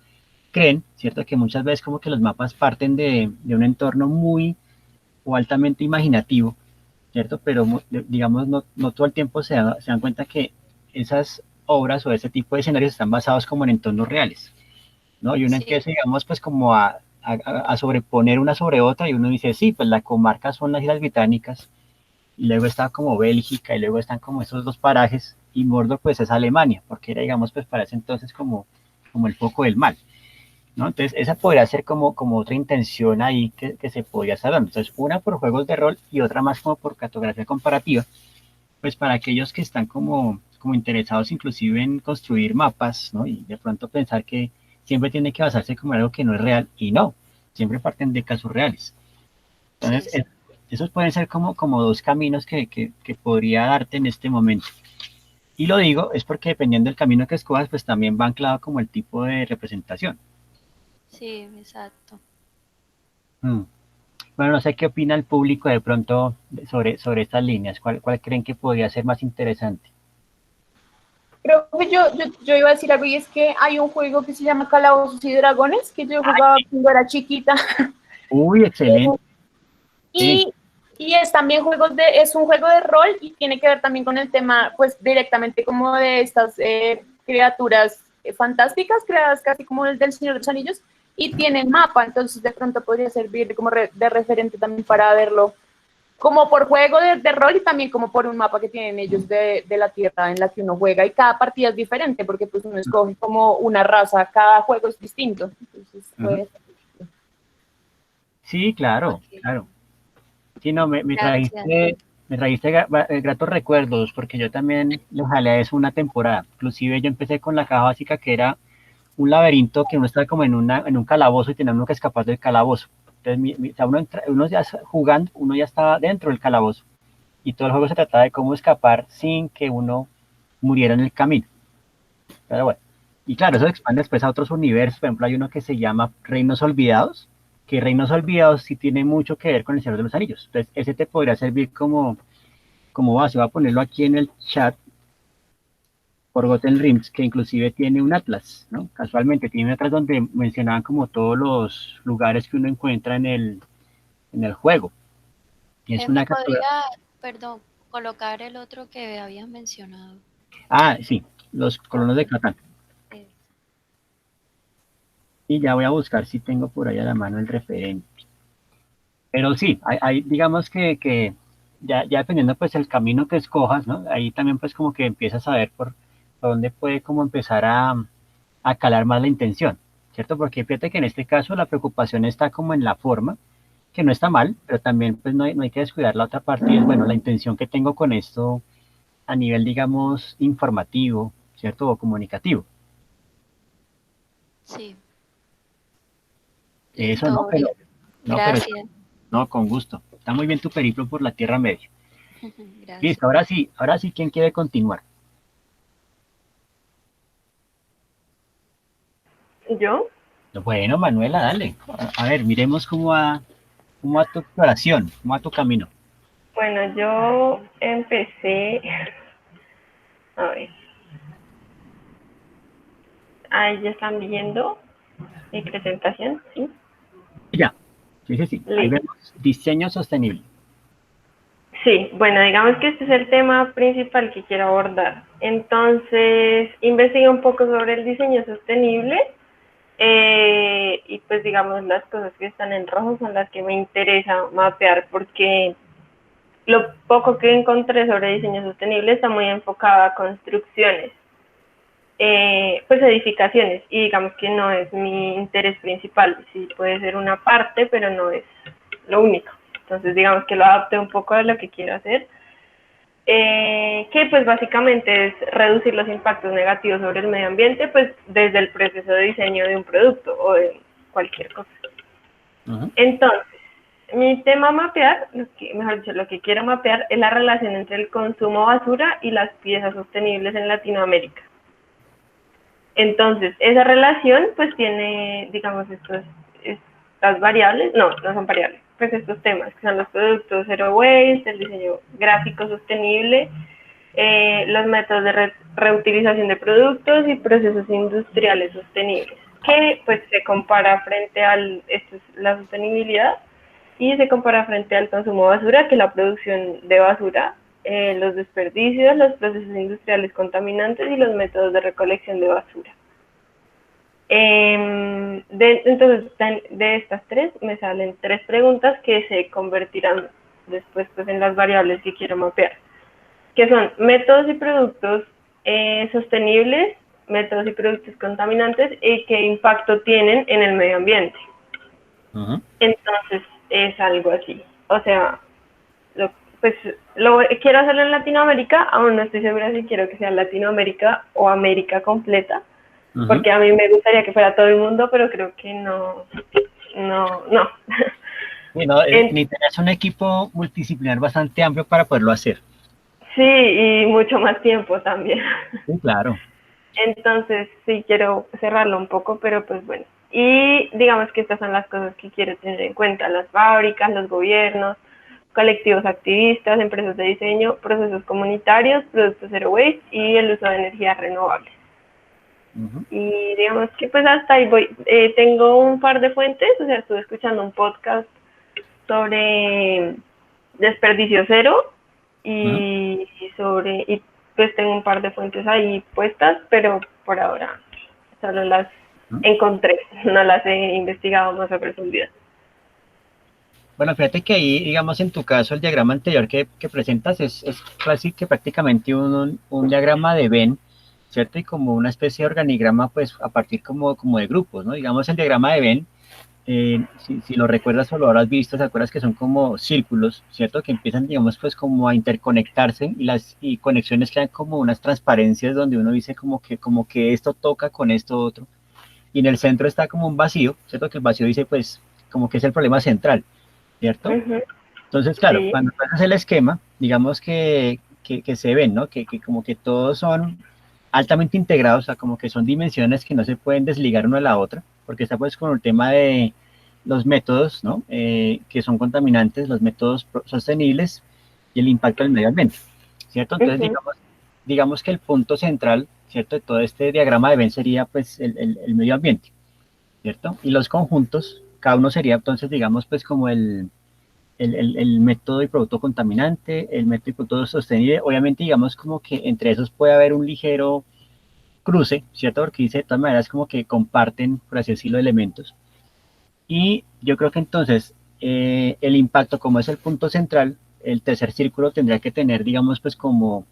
Speaker 2: creen, ¿cierto? Que muchas veces como que los mapas parten de un entorno muy o altamente imaginativo, ¿cierto? Pero digamos, no todo el tiempo se dan cuenta que esas obras o ese tipo de escenarios están basados como en entornos reales, ¿no? Y uno
Speaker 5: Sí,
Speaker 2: empieza, digamos, pues como a sobreponer una sobre otra y uno dice, sí, pues la comarca son las Islas Británicas y luego está como Bélgica y luego están como esos dos parajes y Mordor pues es Alemania, porque era, digamos, pues para ese entonces como el foco del mal, ¿no? Entonces, esa podría ser como otra intención ahí que se podría estar dando. Entonces, una por juegos de rol y otra más como por cartografía comparativa, pues para aquellos que están como interesados inclusive en construir mapas, ¿no? Y de pronto pensar que siempre tiene que basarse como en algo que no es real, y no, siempre parten de casos reales.
Speaker 5: sí,
Speaker 2: Entonces,
Speaker 5: sí.
Speaker 2: esos pueden ser como dos caminos que podría darte en este momento. Y lo digo es porque dependiendo del camino que escojas, pues también va anclado como el tipo de representación.
Speaker 5: Sí, exacto.
Speaker 2: Mm. Bueno, no sé qué opina el público de pronto sobre estas líneas. ¿Cuál creen que podría ser más interesante?
Speaker 6: Creo que yo iba a decir algo y es que hay un juego que se llama Calabozos y Dragones que yo jugaba cuando era chiquita.
Speaker 2: Uy, excelente. Sí.
Speaker 6: Y, y es también es un juego de rol y tiene que ver también con el tema, pues directamente como de estas criaturas fantásticas creadas casi como el del Señor de los Anillos y tienen mapa, entonces de pronto podría servir como de referente también para verlo como por juego de rol y también como por un mapa que tienen ellos de la tierra en la que uno juega y cada partida es diferente porque pues uno escoge como una raza, cada juego es distinto. Entonces, pues,
Speaker 2: Sí, claro,
Speaker 5: Ok,
Speaker 2: claro. Sí, no,
Speaker 5: gracias.
Speaker 2: me trajiste gratos recuerdos, porque yo también le jalé a eso una temporada. Inclusive yo empecé con la caja básica que era un laberinto que uno estaba como en un calabozo y tenía uno que escapar del calabozo. Entonces, o sea, uno ya jugando, uno ya estaba dentro del calabozo y todo el juego se trataba de cómo escapar sin que uno muriera en el camino. Pero bueno, y claro, eso expande después a otros universos. Por ejemplo, hay uno que se llama Reinos Olvidados, que Reinos Olvidados sí tiene mucho que ver con el Señor de los Anillos. Entonces, ese te podría servir como base. Voy a ponerlo aquí en el chat. Forgotten Realms, que inclusive tiene un atlas, ¿no? Casualmente tiene un atlas donde mencionaban como todos los lugares que uno encuentra en el juego. Y es
Speaker 5: Me
Speaker 2: una captura.
Speaker 5: podría, perdón, colocar el otro que habías mencionado.
Speaker 2: Ah, sí, los colonos de Catán.
Speaker 5: Eh,
Speaker 2: Y ya voy a buscar si tengo por ahí a la mano el referente. Pero sí, digamos que ya dependiendo pues el camino que escojas, ¿no? Ahí también pues como que empiezas a ver por dónde puede como empezar a calar más la intención, ¿cierto? Porque fíjate que en este caso la preocupación está como en la forma, que no está mal, pero también pues no hay que descuidar la otra parte y es, bueno, la intención que tengo con esto a nivel, digamos, informativo, ¿cierto? O comunicativo.
Speaker 5: sí,
Speaker 2: Eso
Speaker 5: listo,
Speaker 2: no, pero, no, pero
Speaker 5: gracias.
Speaker 2: no, con gusto. Está muy bien tu periplo por la Tierra Media.
Speaker 5: Gracias.
Speaker 2: Listo, ahora sí, ¿quién quiere continuar?
Speaker 7: ¿Yo?
Speaker 2: Bueno, Manuela, dale. A ver, miremos cómo va tu exploración, cómo va tu camino.
Speaker 7: Bueno, yo empecé, a ver, ahí ya están viendo mi presentación, ¿sí?
Speaker 2: Ya, sí, sí, sí. Ahí
Speaker 7: Listo.
Speaker 2: vemos diseño sostenible.
Speaker 7: Sí, bueno, digamos que este es el tema principal que quiero abordar. Entonces, investigué un poco sobre el diseño sostenible y pues digamos las cosas que están en rojo son las que me interesa mapear porque lo poco que encontré sobre diseño sostenible está muy enfocado a construcciones, pues edificaciones, y digamos que no es mi interés principal. Sí puede ser una parte, pero no es lo único. Entonces digamos que lo adapté un poco a lo que quiero hacer, que pues básicamente es reducir los impactos negativos sobre el medio ambiente, pues desde el proceso de diseño de un producto o de cualquier cosa. Entonces, mi tema a mapear, mejor dicho, lo que quiero mapear es la relación entre el consumo basura y las piezas sostenibles en Latinoamérica. Entonces, esa relación pues tiene, digamos, estas variables, no son variables, pues estos temas, que son los productos zero waste, el diseño gráfico sostenible, los métodos de reutilización de productos y procesos industriales sostenibles, que pues se compara frente esto es la sostenibilidad, y se compara frente al consumo de basura, que es la producción de basura, los desperdicios, los procesos industriales contaminantes y los métodos de recolección de basura. Entonces, de estas tres me salen tres preguntas que se convertirán después pues, en las variables que quiero mapear, que son métodos y productos sostenibles, métodos y productos contaminantes y qué impacto tienen en el medio ambiente. Entonces, es algo así. O sea, quiero hacerlo en Latinoamérica, aún no estoy segura si quiero que sea Latinoamérica o América completa, porque a mí me gustaría que fuera todo el mundo, pero creo que no.
Speaker 2: Bueno, necesitas un equipo multidisciplinar bastante amplio para poderlo hacer.
Speaker 7: Sí, y mucho más tiempo también.
Speaker 2: Sí, claro.
Speaker 7: Entonces, sí, quiero cerrarlo un poco, pero pues bueno. Y digamos que estas son las cosas que quiero tener en cuenta: las fábricas, los gobiernos, colectivos activistas, empresas de diseño, procesos comunitarios, productos zero waste y el uso de energías renovables. Y digamos que pues hasta ahí voy. Tengo un par de fuentes, o sea, estuve escuchando un podcast sobre desperdicio cero y pues tengo un par de fuentes ahí puestas, pero por ahora solo las encontré, no las he investigado más a profundidad.
Speaker 2: Bueno, fíjate que ahí, digamos, en tu caso, el diagrama anterior que presentas es casi que prácticamente un diagrama de Venn, ¿cierto? Y como una especie de organigrama, pues, a partir como de grupos, ¿no? Digamos, el diagrama de Venn, si lo recuerdas o lo habrás visto, ¿te acuerdas que son como círculos, ¿cierto? Que empiezan, digamos, pues, como a interconectarse y conexiones crean como unas transparencias donde uno dice como que esto toca con esto otro. Y en el centro está como un vacío, ¿cierto? Que el vacío dice, pues, como que es el problema central, ¿cierto? Entonces, claro, sí. Cuando haces el esquema, digamos que se ven, ¿no? Que como que todos son altamente integrados, o sea, como que son dimensiones que no se pueden desligar una de la otra, porque está pues con el tema de los métodos, ¿no? Que son contaminantes, los métodos sostenibles y el impacto del medio ambiente, ¿cierto? Entonces, digamos que el punto central, ¿cierto? De todo este diagrama de Venn sería pues el medio ambiente, ¿cierto? Y los conjuntos, cada uno sería entonces, digamos, pues como el método y producto contaminante, el método y producto sostenible. Obviamente, digamos como que entre esos puede haber un ligero cruce, ¿cierto? Porque dice de todas maneras como que comparten, por así decirlo, elementos. Y yo creo que entonces el impacto, como es el punto central, el tercer círculo tendría que tener, digamos, pues como,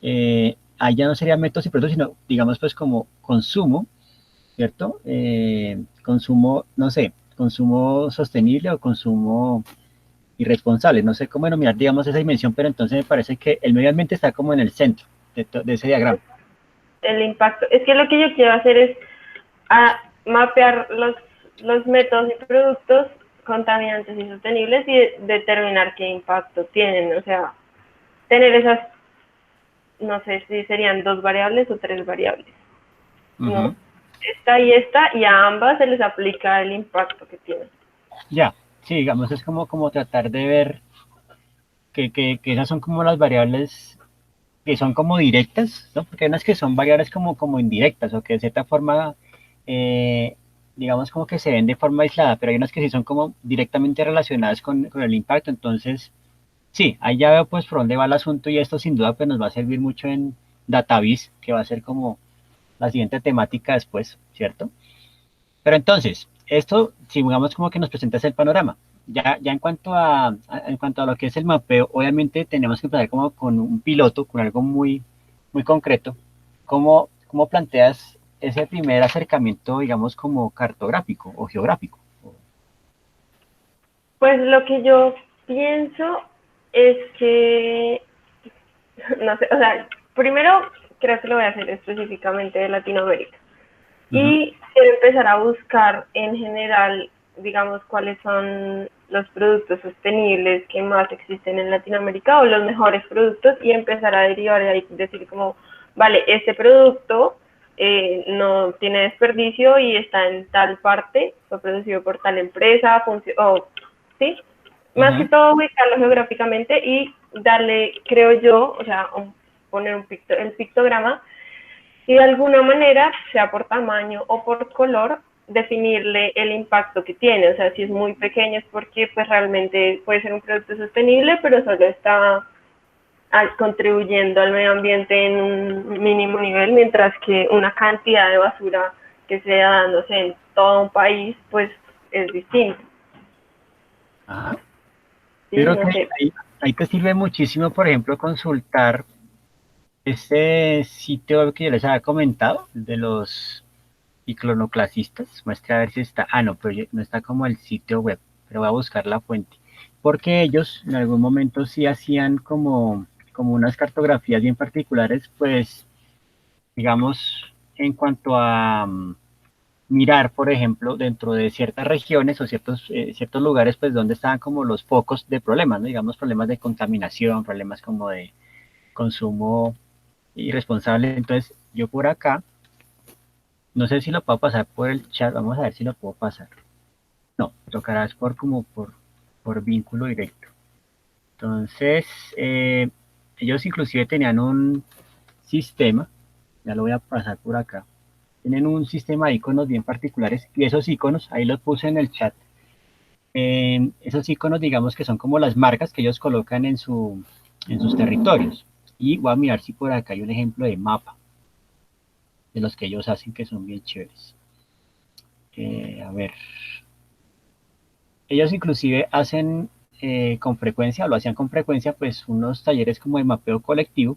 Speaker 2: ahí ya no sería métodos y productos, sino, digamos, pues como consumo, ¿cierto? Consumo, no sé, consumo sostenible o consumo irresponsable, no sé cómo denominar, digamos, esa dimensión, pero entonces me parece que el medio ambiente está como en el centro de ese diagrama.
Speaker 7: El impacto, es que lo que yo quiero hacer es mapear los métodos y productos contaminantes y sostenibles y determinar qué impacto tienen, o sea, tener esas, no sé si serían 2 variables o 3 variables, ¿no? Esta y esta, y a ambas se les aplica el impacto que tienen.
Speaker 2: Ya, sí, digamos, es como tratar de ver que esas son como las variables que son como directas, ¿no? Porque hay unas que son variables como indirectas o que de cierta forma, digamos como que se ven de forma aislada, pero hay unas que sí son como directamente relacionadas con el impacto. Entonces, sí, ahí ya veo pues por dónde va el asunto y esto sin duda pues nos va a servir mucho en Database, que va a ser como la siguiente temática después, ¿cierto? Pero entonces, esto, si digamos como que nos presentas el panorama, ya en cuanto a lo que es el mapeo, obviamente tenemos que empezar como con un piloto, con algo muy concreto. ¿Cómo planteas ese primer acercamiento, digamos, como cartográfico o geográfico?
Speaker 7: Pues lo que yo pienso es que, no sé, o sea, primero creo que lo voy a hacer específicamente de Latinoamérica. Y quiero empezar a buscar en general, digamos, cuáles son los productos sostenibles que más existen en Latinoamérica o los mejores productos y empezar a derivar de ahí, decir como, vale, este producto no tiene desperdicio y está en tal parte, fue producido por tal empresa, ¿sí? Más que todo ubicarlo geográficamente y darle, creo yo, o sea, poner el pictograma y de alguna manera, sea por tamaño o por color, definirle el impacto que tiene. O sea, si es muy pequeño es porque pues realmente puede ser un producto sostenible, pero solo está contribuyendo al medio ambiente en un mínimo nivel, mientras que una cantidad de basura que se da dándose en todo un país, pues es distinto.
Speaker 2: Ajá.
Speaker 7: Sí,
Speaker 2: Yo creo
Speaker 7: no
Speaker 2: que
Speaker 7: sé.
Speaker 2: ahí te sirve muchísimo, por ejemplo, consultar este sitio que yo les había comentado, de los iconoclastistas. Muestra a ver si está. Ah, no, pero no está como el sitio web, pero voy a buscar la fuente. Porque ellos en algún momento sí hacían como unas cartografías bien particulares, pues, digamos, en cuanto a mirar, por ejemplo, dentro de ciertas regiones o ciertos lugares, pues, donde estaban como los focos de problemas, ¿no? Digamos, problemas de contaminación, problemas como de consumo irresponsable. Entonces, yo por acá, no sé si lo puedo pasar por el chat, vamos a ver si lo puedo pasar. No, tocarás por vínculo directo. Entonces, ellos inclusive tenían un sistema, ya lo voy a pasar por acá, tienen un sistema de iconos bien particulares y esos iconos, ahí los puse en el chat. Esos iconos, digamos que son como las marcas que ellos colocan en sus territorios. Y voy a mirar si por acá hay un ejemplo de mapa de los que ellos hacen que son bien chéveres. A ver, ellos inclusive hacen con frecuencia, lo hacían con frecuencia, pues unos talleres como de mapeo colectivo.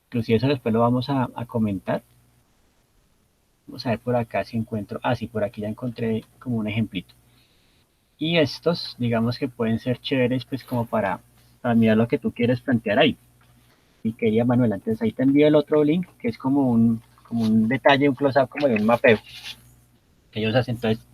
Speaker 2: Inclusive eso después lo vamos a comentar. Vamos a ver por acá si encuentro, sí, por aquí ya encontré como un ejemplito. Y estos, digamos que pueden ser chéveres, pues como para mirar lo que tú quieres plantear ahí. Y quería, Manuela, entonces ahí te envío el otro link, que es como un detalle, un close-up como de un mapeo que ellos hacen. Entonces,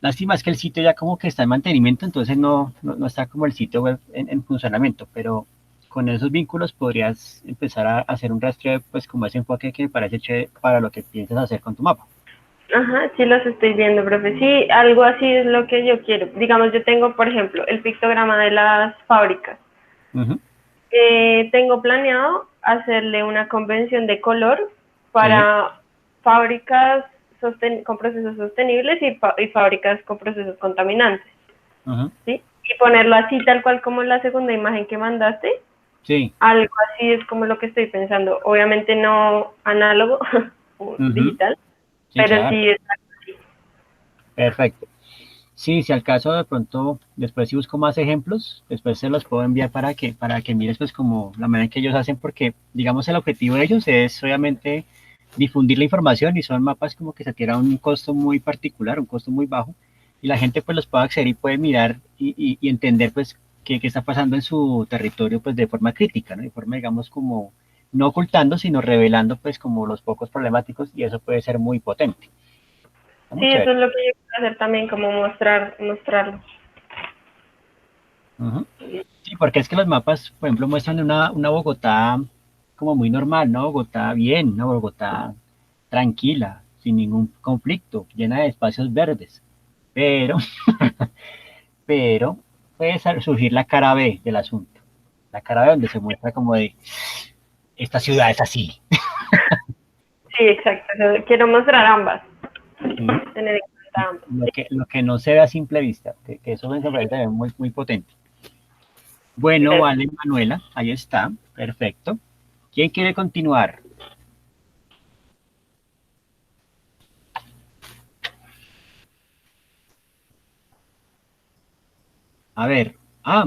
Speaker 2: lástima es que el sitio ya como que está en mantenimiento, entonces no está como el sitio web en funcionamiento, pero con esos vínculos podrías empezar a hacer un rastreo, pues como ese enfoque que me parece chévere para lo que piensas hacer con tu mapa.
Speaker 7: Ajá, sí los estoy viendo, profe. Sí, algo así es lo que yo quiero. Digamos, yo tengo, por ejemplo, el pictograma de las fábricas. Tengo planeado hacerle una convención de color para fábricas con procesos sostenibles y fábricas con procesos contaminantes. ¿Sí? Y ponerlo así, tal cual como en la segunda imagen que mandaste.
Speaker 2: Sí.
Speaker 7: Algo así es como lo que estoy pensando. Obviamente no análogo, digital,
Speaker 2: sí,
Speaker 7: pero
Speaker 2: claro.
Speaker 7: sí es así.
Speaker 2: Perfecto. Sí, si al caso de pronto, después si busco más ejemplos, después se los puedo enviar para que mires pues como la manera en que ellos hacen, porque digamos el objetivo de ellos es obviamente difundir la información y son mapas como que se tiran un costo muy particular, un costo muy bajo, y la gente pues los puede acceder y puede mirar y entender pues qué está pasando en su territorio pues de forma crítica, ¿no? De forma digamos como no ocultando, sino revelando pues como los pocos problemáticos y eso puede ser muy potente.
Speaker 7: Sí, eso es lo que yo quiero hacer también, como mostrarlo.
Speaker 2: Sí, porque es que los mapas, por ejemplo, muestran una Bogotá como muy normal, ¿no? Bogotá bien, una Bogotá tranquila, sin ningún conflicto, llena de espacios verdes. Pero, pero puede surgir la cara B del asunto. la cara B, donde se muestra como de, esta ciudad es así.
Speaker 7: Sí, exacto. Quiero mostrar ambas.
Speaker 2: ¿Sí?
Speaker 7: Tener en cuenta ambas.
Speaker 2: Lo que no se ve a simple vista, que eso me parece también muy, muy potente. Bueno,
Speaker 7: Sí.
Speaker 2: vale, Manuela, ahí está, perfecto. ¿Quién quiere continuar? A ver,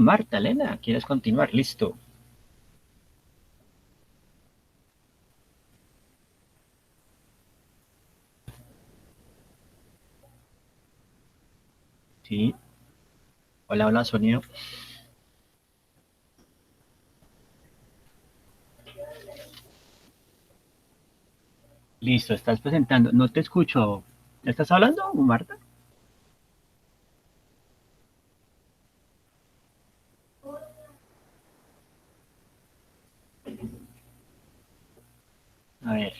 Speaker 2: Marta, Elena, ¿quieres continuar? Listo. Sí. Hola, hola, sonido. Listo, estás presentando. No te escucho. ¿Estás hablando, Marta? A ver.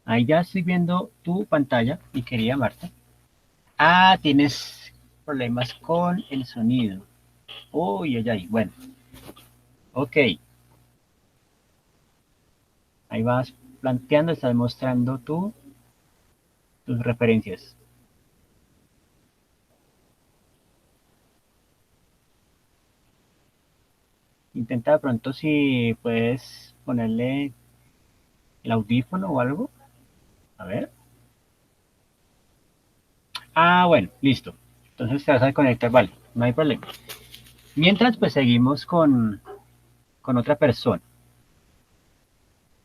Speaker 2: Ahí ya estoy viendo tu pantalla, mi querida Marta. Tienes problemas con el sonido. Uy, ay, ay. Bueno, ok. Ahí vas planteando, estás mostrando tus referencias. Intenta de pronto si puedes ponerle el audífono o algo. A ver. Bueno, listo. Entonces te vas a conectar, vale, no hay problema. Mientras, pues seguimos con otra persona.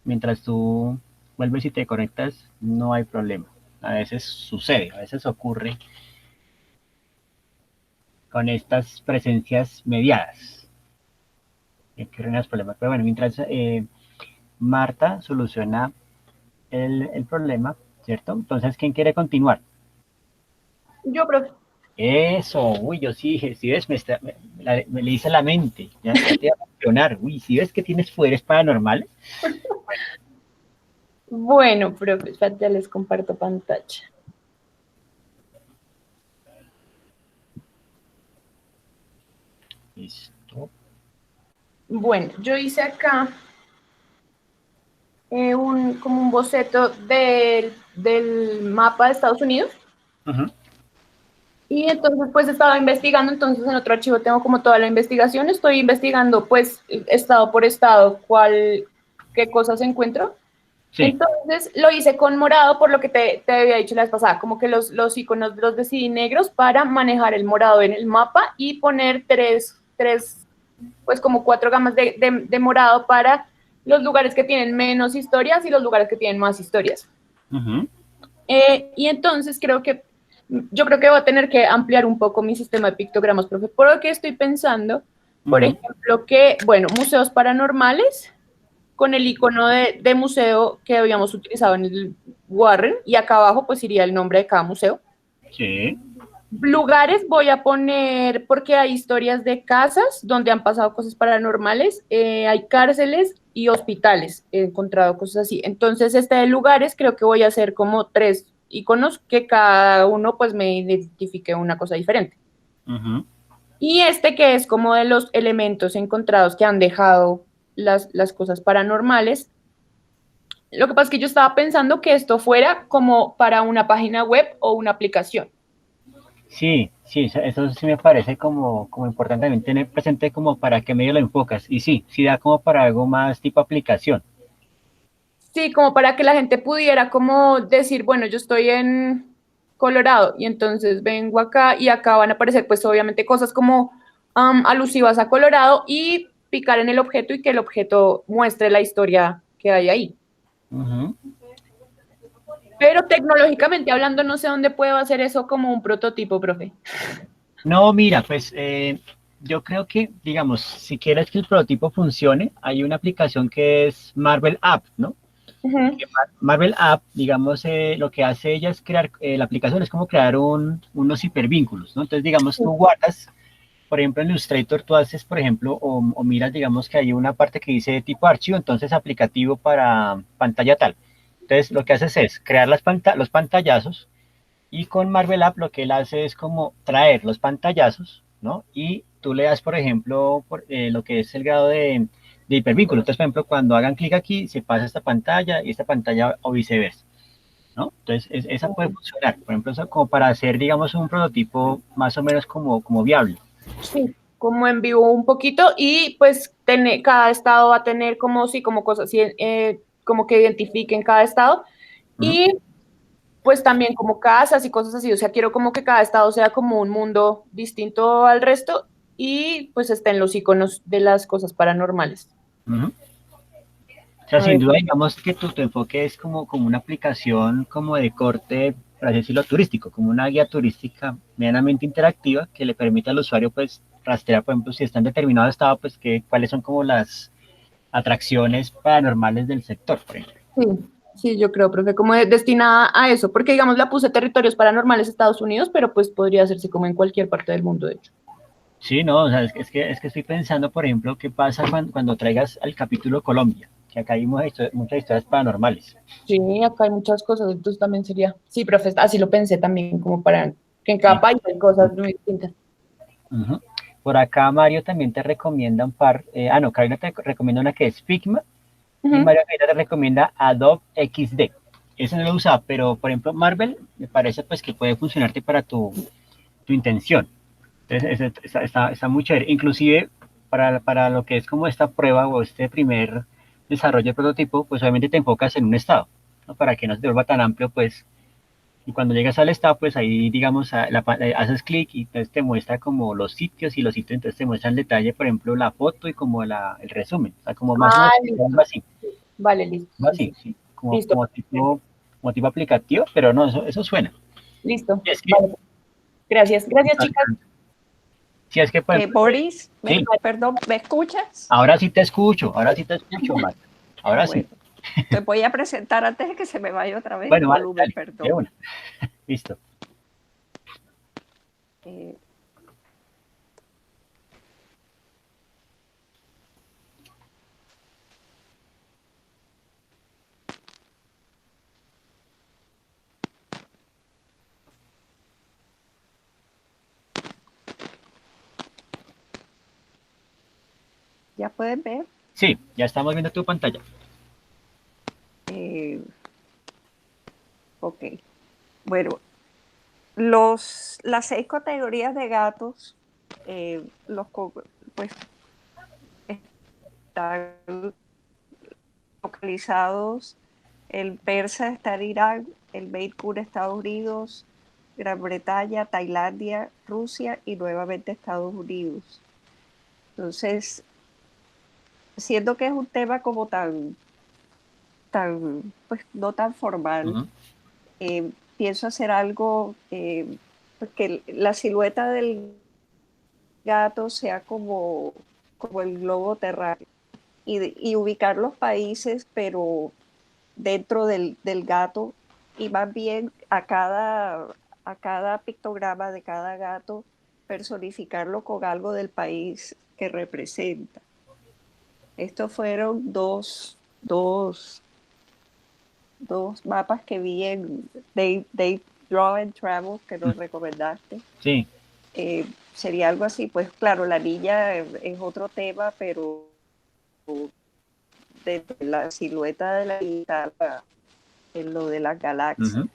Speaker 2: Mientras tú vuelves y te conectas, no hay problema. A veces sucede, a veces ocurre con estas presencias mediadas. Que crean problemas. Pero bueno, mientras Marta soluciona el problema, ¿cierto? Entonces, ¿quién quiere continuar?
Speaker 6: Yo, profe.
Speaker 2: Eso, uy, yo sí, si ves, me le hice la mente, ya te iba a mencionar, uy, si ves que tienes poderes paranormales.
Speaker 6: Bueno, profe, espérate, ya les comparto pantalla.
Speaker 2: Listo.
Speaker 6: Bueno, yo hice acá como un boceto del mapa de Estados Unidos.
Speaker 2: Uh-huh.
Speaker 6: Y entonces, pues, estaba investigando, entonces en otro archivo tengo como toda la investigación, estoy investigando, pues, estado por estado, qué cosas encuentro.
Speaker 2: Sí.
Speaker 6: Entonces, lo hice con morado, por lo que te había dicho la vez pasada, como que los iconos los decidí negros para manejar el morado en el mapa y poner tres pues, como 4 gamas de morado para los lugares que tienen menos historias y los lugares que tienen más historias.
Speaker 2: Uh-huh.
Speaker 6: Y entonces yo creo que voy a tener que ampliar un poco mi sistema de pictogramas, profe, porque estoy pensando, por ejemplo, que, bueno, museos paranormales con el icono de museo que habíamos utilizado en el Warren, y acá abajo pues iría el nombre de cada museo.
Speaker 2: Sí.
Speaker 6: Lugares voy a poner, porque hay historias de casas donde han pasado cosas paranormales, hay cárceles y hospitales, he encontrado cosas así. Entonces, de lugares creo que voy a hacer como 3 iconos que cada uno pues me identifique una cosa diferente.
Speaker 2: Uh-huh.
Speaker 6: Y que es como de los elementos encontrados que han dejado las cosas paranormales. Lo que pasa es que yo estaba pensando que esto fuera como para una página web o una aplicación.
Speaker 2: Sí, eso sí me parece como importante también tener presente como para qué medio lo enfocas. Y sí da como para algo más tipo aplicación.
Speaker 6: Sí, como para que la gente pudiera como decir, bueno, yo estoy en Colorado y entonces vengo acá y acá van a aparecer pues obviamente cosas como alusivas a Colorado y picar en el objeto y que el objeto muestre la historia que hay ahí.
Speaker 2: Uh-huh.
Speaker 6: Pero tecnológicamente hablando, no sé dónde puedo hacer eso como un prototipo, profe.
Speaker 2: No, mira, pues yo creo que, digamos, si quieres que el prototipo funcione, hay una aplicación que es Marvel App, ¿no?
Speaker 6: Uh-huh.
Speaker 2: Marvel App, digamos, lo que hace ella es crear, la aplicación es como crear unos hipervínculos, ¿no? Entonces, digamos, tú guardas, por ejemplo, en Illustrator tú haces, por ejemplo, o miras, digamos que hay una parte que dice tipo archivo, entonces aplicativo para pantalla tal. Entonces, lo que haces es crear los pantallazos y con Marvel App lo que él hace es como traer los pantallazos, ¿no? Y tú le das, por ejemplo, lo que es el grado de hipervínculo. Entonces, por ejemplo, cuando hagan clic aquí, se pasa esta pantalla y esta pantalla o viceversa, ¿no? Entonces, esa puede funcionar. Por ejemplo, eso como para hacer, digamos, un prototipo más o menos como viable.
Speaker 6: Sí, como en vivo un poquito y pues cada estado va a tener como, sí, como cosas, sí, como que identifiquen cada estado y pues también como casas y cosas así, o sea, quiero como que cada estado sea como un mundo distinto al resto y pues estén los iconos de las cosas paranormales.
Speaker 2: O sea, sin duda, digamos que tu enfoque es como una aplicación como de corte, por así decirlo, turístico, como una guía turística medianamente interactiva que le permite al usuario, pues, rastrear, por ejemplo, si está en determinado estado, pues, cuáles son como las atracciones paranormales del sector, por ejemplo.
Speaker 6: Sí, yo creo, profe, como destinada a eso, porque, digamos, la puse territorios paranormales Estados Unidos, pero pues podría hacerse como en cualquier parte del mundo, de hecho.
Speaker 2: Sí, no, o sea, es que estoy pensando, por ejemplo, qué pasa cuando traigas al capítulo Colombia, que acá hay muchas historias paranormales.
Speaker 6: Sí, acá hay muchas cosas, entonces también sería, sí, profe, así lo pensé también, como para que en cada país hay cosas muy distintas.
Speaker 2: Por acá Mario también te recomienda un par, Karina te recomienda una que es Figma, y Mario te recomienda Adobe XD. Ese no lo usa, pero por ejemplo Marvel me parece pues que puede funcionarte para tu intención. Entonces está muy chévere. Inclusive para lo que es como esta prueba o este primer desarrollo de prototipo, pues obviamente te enfocas en un estado, ¿no? Para que no se te vuelva tan amplio, pues. Y cuando llegas al estado, pues ahí, digamos, haces clic y entonces te muestra como los sitios y los sitios, entonces te muestra en detalle, por ejemplo, la foto y como el resumen. O sea, como más o menos algo así.
Speaker 6: Vale, listo.
Speaker 2: Así, sí. Como tipo aplicativo, pero no, eso suena.
Speaker 6: Listo.
Speaker 2: Es que,
Speaker 6: vale. Gracias, chicas.
Speaker 2: Sí, es que pues,
Speaker 8: Boris,
Speaker 2: sí.
Speaker 8: perdón, ¿me escuchas?
Speaker 2: Ahora sí te escucho, Marta. Ahora
Speaker 8: bueno,
Speaker 2: sí.
Speaker 8: Te voy a presentar antes de que se me vaya otra vez
Speaker 2: Bueno,
Speaker 8: el volumen,
Speaker 2: dale,
Speaker 8: perdón.
Speaker 2: Listo.
Speaker 8: ¿Ya pueden ver?
Speaker 2: Sí, ya estamos viendo tu pantalla.
Speaker 8: Ok. Bueno, las 6 categorías de gatos, pues están localizados. El persa está en Irán, el Maine Coon Estados Unidos, Gran Bretaña, Tailandia, Rusia y nuevamente Estados Unidos. Entonces, siendo que es un tema como pues no tan formal, pienso hacer algo que la silueta del gato sea como el globo terráqueo y ubicar los países, pero dentro del gato, y más bien a cada pictograma de cada gato personificarlo con algo del país que representa. Estos fueron dos mapas que vi en Dave Draw and Travel, que nos recomendaste.
Speaker 2: Sí.
Speaker 8: Sería algo así, pues claro, la niña es otro tema, pero de la silueta de la niña en lo de las galaxias.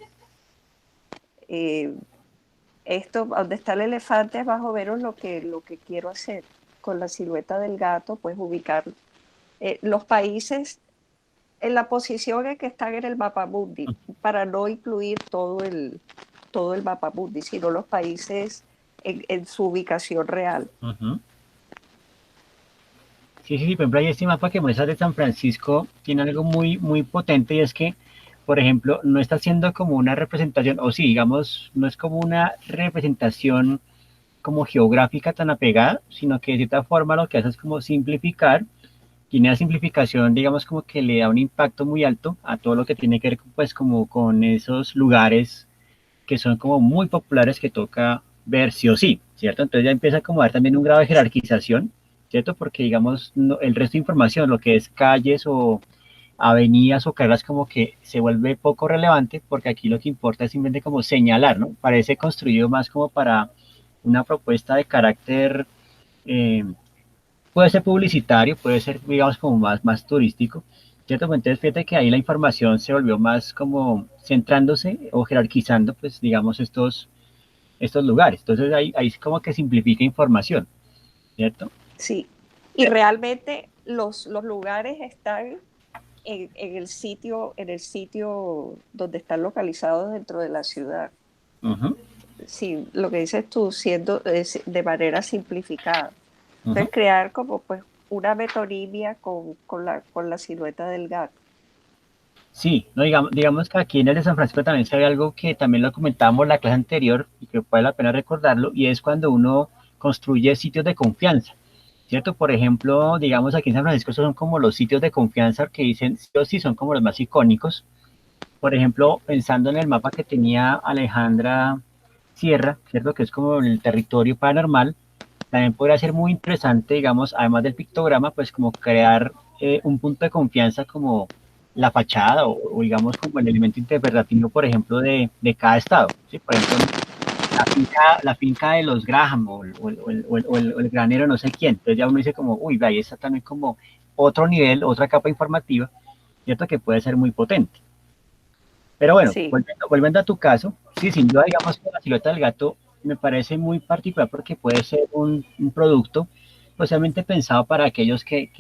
Speaker 8: Esto, donde está el elefante, es más o menos lo que quiero hacer con la silueta del gato, pues ubicar los países en la posición en que están en el mapa mundi, para no incluir todo el mapa mundi, sino los países en su ubicación real.
Speaker 2: Sí, por ejemplo, ahí este mapa que muestras de San Francisco tiene algo muy, muy potente y es que, por ejemplo, no está haciendo como una representación, o sí, digamos, no es como una representación como geográfica tan apegada, sino que de cierta forma lo que hace es como simplificar. Tiene la simplificación, digamos, como que le da un impacto muy alto a todo lo que tiene que ver, pues, como con esos lugares que son como muy populares que toca ver sí o sí, ¿cierto? Entonces ya empieza como a haber también un grado de jerarquización, ¿cierto? Porque digamos, el resto de información, lo que es calles o avenidas o carreras como que se vuelve poco relevante porque aquí lo que importa es simplemente como señalar, ¿no? Parece construido más como para una propuesta de carácter, eh, puede ser publicitario, puede ser, digamos, como más turístico, ¿cierto? Pues entonces fíjate que ahí la información se volvió más como centrándose o jerarquizando, pues, digamos, estos lugares. Entonces ahí como que simplifica información, ¿cierto?
Speaker 8: Sí, y realmente los lugares están en el sitio donde están localizados dentro de la ciudad.
Speaker 2: Ujú,
Speaker 8: Sí, lo que dices tú, siendo de manera simplificada. Entonces,
Speaker 2: ujú.
Speaker 8: crear como pues una metonimia con la silueta del gato.
Speaker 2: Sí, no, digamos que aquí en el de San Francisco también se ve algo que también lo comentábamos en la clase anterior y que vale la pena recordarlo, y es cuando uno construye sitios de confianza, ¿cierto? Por ejemplo, digamos aquí en San Francisco estos son como los sitios de confianza que dicen sí o sí son como los más icónicos. Por ejemplo, pensando en el mapa que tenía Alejandra Sierra, ¿cierto? Que es como el territorio paranormal, también podría ser muy interesante, digamos, además del pictograma, pues como crear un punto de confianza como la fachada o digamos como el elemento interpretativo, por ejemplo, de cada estado. ¿Sí? Por ejemplo, la finca de los Graham o el granero no sé quién. Entonces ya uno dice como, uy, ahí está también como otro nivel, otra capa informativa, ¿cierto? Que puede ser muy potente. Pero bueno,
Speaker 8: Sí,
Speaker 2: volviendo a tu caso, sí, sin duda, digamos que la silueta del gato me parece muy particular porque puede ser un producto especialmente pensado para aquellos que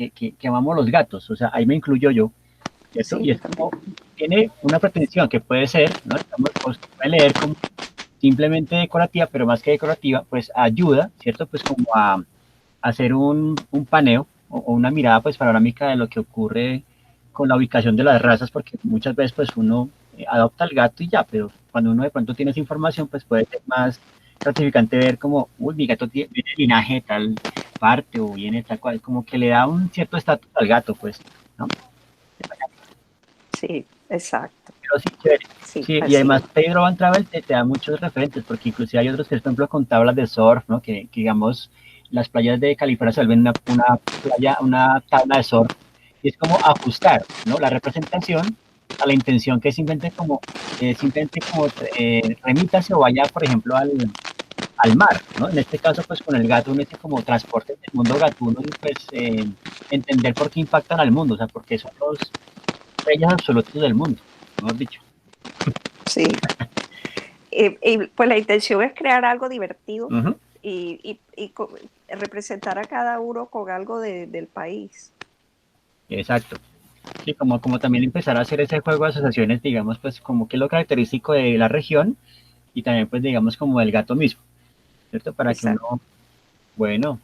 Speaker 2: amamos los gatos, o sea, ahí me incluyo yo, ¿cierto?
Speaker 8: sí,
Speaker 2: Y
Speaker 8: yo
Speaker 2: es
Speaker 8: también.
Speaker 2: como, tiene una pretensión que puede ser, ¿no? Digamos, o se puede leer como simplemente decorativa, pero más que decorativa, pues ayuda, ¿cierto? Pues como a hacer un paneo o una mirada pues panorámica de lo que ocurre con la ubicación de las razas, porque muchas veces pues uno adopta al gato y ya, pero cuando uno de pronto tiene esa información pues puede ser más gratificante ver como, uy, mi gato viene de linaje de tal parte o viene de tal cual, como que le da un cierto estatus al gato pues, ¿no?
Speaker 8: Sí, exacto.
Speaker 2: Pero sí, chévere.
Speaker 8: Sí,
Speaker 2: Sí, y
Speaker 8: así
Speaker 2: además
Speaker 8: es.
Speaker 2: Pedro Van Travel te da muchos referentes, porque inclusive hay otros que, por ejemplo, con tablas de surf, ¿no? Que digamos, las playas de California se vuelven una playa, una tabla de surf, y es como ajustar, ¿no? La representación a la intención que simplemente como remítase o vaya, por ejemplo, al mar, ¿no? En este caso, pues con el gato, uno dice como transporte del mundo gatuno y pues entender por qué impactan al mundo, o sea, porque son los reyes absolutos del mundo, mejor dicho.
Speaker 8: Sí. Y, pues la intención es crear algo divertido
Speaker 2: Ujú.
Speaker 8: y representar a cada uno con algo del país.
Speaker 2: Exacto. Sí, como también empezar a hacer ese juego de asociaciones, digamos, pues como que es lo característico de la región y también pues digamos como del gato mismo, ¿cierto? Para que
Speaker 8: Exacto.
Speaker 2: uno, bueno,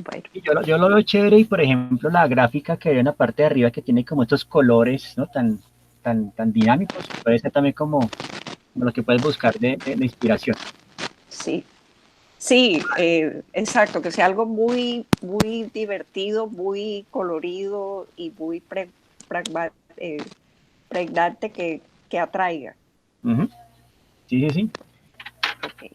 Speaker 8: Bueno,
Speaker 2: y yo lo veo chévere y por ejemplo la gráfica que veo en la parte de arriba que tiene como estos colores, ¿no? Tan dinámicos, puede ser también como lo que puedes buscar de inspiración.
Speaker 8: sí. Sí, exacto, que sea algo muy, muy divertido, muy colorido y muy pregnante que atraiga.
Speaker 2: Ujú. Sí, sí, sí.
Speaker 8: Ok.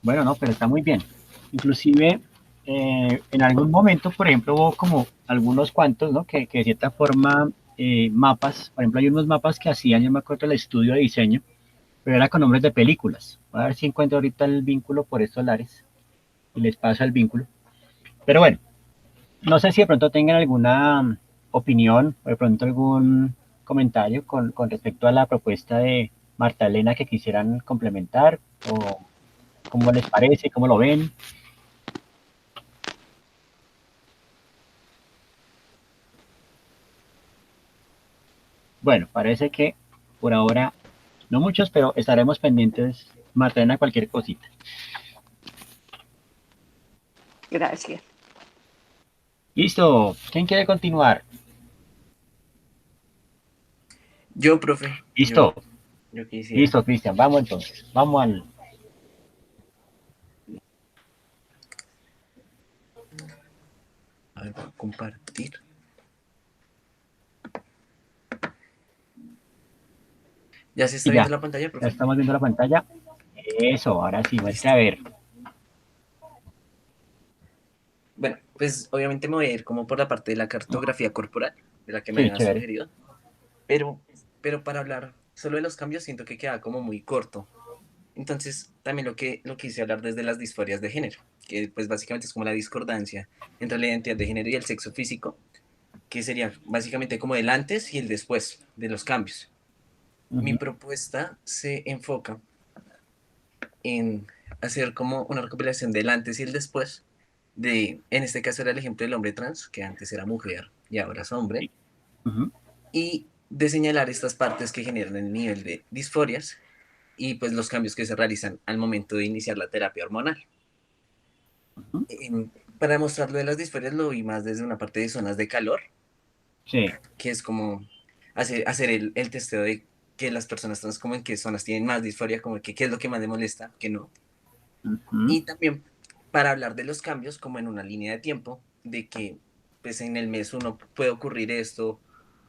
Speaker 2: Bueno, no, pero está muy bien. Inclusive, en algún momento, por ejemplo, hubo como algunos cuantos, ¿no? Que de cierta forma, mapas, por ejemplo, hay unos mapas que hacían, yo me acuerdo del estudio de diseño, pero era con nombres de películas. Voy a ver si encuentro ahorita el vínculo por estos lares y les paso el vínculo. Pero bueno, no sé si de pronto tengan alguna opinión o de pronto algún comentario con respecto a la propuesta de Marta Elena que quisieran complementar o cómo les parece, cómo lo ven. Bueno, parece que por ahora no muchos, pero estaremos pendientes, Martena, cualquier cosita.
Speaker 8: Gracias.
Speaker 2: Listo. ¿Quién quiere continuar?
Speaker 9: Yo, profe,
Speaker 2: Listo.
Speaker 9: yo quisiera.
Speaker 2: Listo, Cristian. Vamos entonces. Vamos al...
Speaker 9: A ver, voy a compartir. ¿Ya se está
Speaker 2: Y ya.
Speaker 9: viendo la pantalla,
Speaker 2: Ya
Speaker 9: profe?
Speaker 2: estamos viendo la pantalla. Eso, ahora sí, muestra a
Speaker 9: Listo.
Speaker 2: ver.
Speaker 9: pues obviamente me voy a ir como por la parte de la cartografía corporal, de la que me
Speaker 2: Sí,
Speaker 9: había
Speaker 2: chévere.
Speaker 9: sugerido, pero para hablar solo de los cambios siento que queda como muy corto. Entonces, también lo que hice hablar desde las disforias de género, que pues básicamente es como la discordancia entre la identidad de género y el sexo físico, que sería básicamente como el antes y el después de los cambios. Mi
Speaker 2: Ujú.
Speaker 9: propuesta se enfoca en hacer como una recopilación del antes y el después de, en este caso era el ejemplo del hombre trans, que antes era mujer y ahora es hombre,
Speaker 2: Sí. Ujú.
Speaker 9: y de señalar estas partes que generan el nivel de disforias y pues los cambios que se realizan al momento de iniciar la terapia hormonal.
Speaker 2: Ujú.
Speaker 9: Para mostrarlo de las disforias lo vi más desde una parte de zonas de calor,
Speaker 2: Sí.
Speaker 9: que es como hacer el testeo de que las personas trans como en qué zonas tienen más disforia, como que qué es lo que más le molesta, que no.
Speaker 2: Ujú.
Speaker 9: Y también para hablar de los cambios como en una línea de tiempo, de que pues en el mes uno puede ocurrir esto,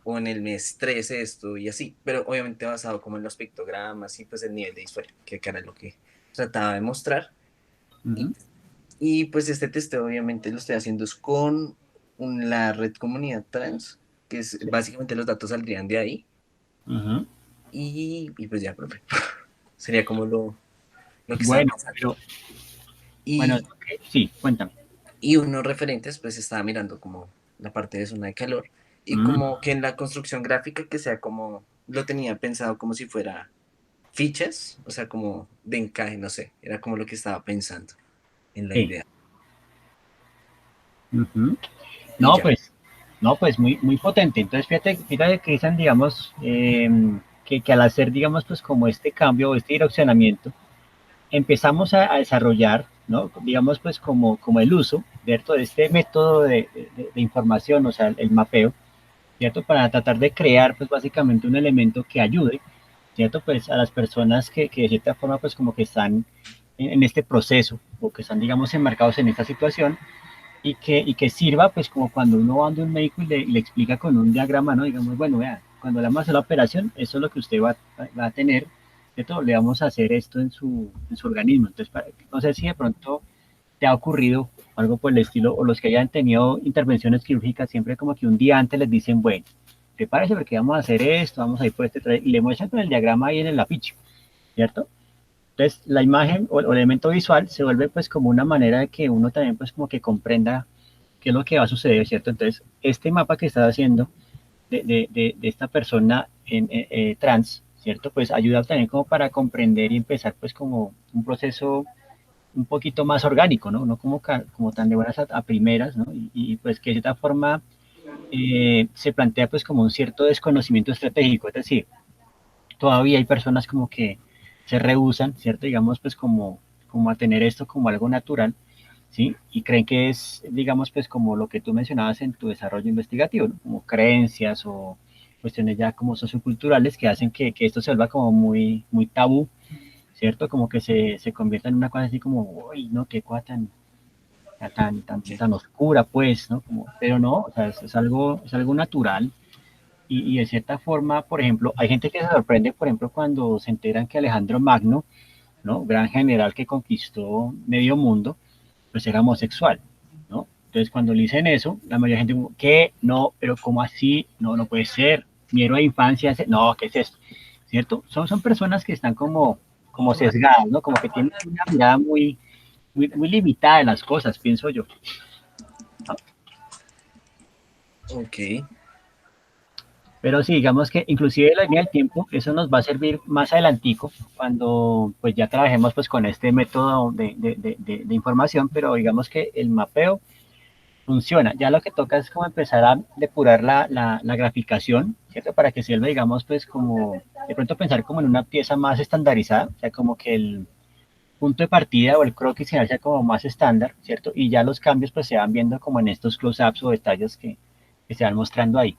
Speaker 9: o en el mes 3 esto, y así, pero obviamente basado como en los pictogramas y pues el nivel de disforia, que era lo que trataba de mostrar. Y,
Speaker 2: Ujú.
Speaker 9: y pues este testeo obviamente lo estoy haciendo es con la red comunidad trans, que es
Speaker 2: Sí.
Speaker 9: básicamente los datos saldrían de ahí,
Speaker 2: Ujú.
Speaker 9: y pues ya, profe, sería como lo que estaba
Speaker 2: Bueno,
Speaker 9: pensando.
Speaker 2: pero bueno,
Speaker 9: Y
Speaker 2: ok, sí, cuéntame.
Speaker 9: y unos referentes, pues estaba mirando como la parte de zona de calor y
Speaker 2: Mm.
Speaker 9: como que en la construcción gráfica que sea como, lo tenía pensado como si fuera fichas, o sea, como de encaje, no sé, era como lo que estaba pensando en la
Speaker 2: Sí.
Speaker 9: idea.
Speaker 2: Ujú.
Speaker 9: Y
Speaker 2: No,
Speaker 9: ya.
Speaker 2: pues, no, pues muy potente. Entonces, fíjate, Cristian, digamos, que al hacer, digamos, pues como este cambio, este direccionamiento, empezamos a desarrollar, ¿no? Digamos, pues como el uso, ¿cierto? De este método de información, o sea, el mapeo, ¿cierto? Para tratar de crear, pues básicamente un elemento que ayude, ¿cierto? Pues a las personas que de cierta forma, pues como que están en este proceso o que están, digamos, enmarcados en esta situación y que sirva, pues como cuando uno va a un médico y le explica con un diagrama, ¿no? Digamos, bueno, vea, cuando le vamos a hacer la operación, eso es lo que usted va a tener, ¿cierto? Le vamos a hacer esto en su organismo. Entonces, no sé si de pronto te ha ocurrido algo por el estilo, o los que hayan tenido intervenciones quirúrgicas, siempre como que un día antes les dicen, bueno, prepárese porque vamos a hacer esto, vamos a ir por y le muestran con el diagrama ahí en el afiche, ¿cierto? Entonces, la imagen o el elemento visual se vuelve pues como una manera de que uno también pues como que comprenda qué es lo que va a suceder, ¿cierto? Entonces, este mapa que estás haciendo de esta persona trans, ¿cierto? Pues ayuda también como para comprender y empezar pues como un proceso un poquito más orgánico, ¿no? No como tan de buenas a primeras, ¿no? Y pues que de cierta forma se plantea pues como un cierto desconocimiento estratégico, es decir, todavía hay personas como que se rehúsan, ¿cierto? Digamos pues como a tener esto como algo natural, ¿sí? Y creen que es, digamos, pues como lo que tú mencionabas en tu desarrollo investigativo, ¿no? Como creencias o cuestiones ya como socioculturales que hacen que esto se vuelva como muy tabú, ¿cierto? Como que se convierta en una cosa así como, uy, no, qué cosa tan oscura, pues, ¿no? Como, pero no, o sea, es algo natural y de cierta forma, por ejemplo, hay gente que se sorprende, por ejemplo, cuando se enteran que Alejandro Magno, ¿no? Gran general que conquistó medio mundo, pues era homosexual, ¿no? Entonces cuando le dicen eso, la mayoría de la gente como, ¿qué? No, pero ¿cómo así? No, no puede ser. Mi héroe de infancia, no, ¿qué es esto? ¿Cierto? Son personas que están como sesgadas, ¿no? Como que tienen una mirada muy limitada de las cosas, pienso yo. ¿No?
Speaker 9: Ok,
Speaker 2: Pero sí, digamos que inclusive la línea del tiempo, eso nos va a servir más adelantico, cuando pues ya trabajemos pues con este método de información, pero digamos que el mapeo funciona. Ya lo que toca es como empezar a depurar la graficación, ¿cierto? Para que sirva, digamos, pues como de pronto pensar como en una pieza más estandarizada, o sea, como que el punto de partida o el croquis general sea como más estándar, ¿cierto? Y ya los cambios pues se van viendo como en estos close-ups o detalles que se van mostrando ahí.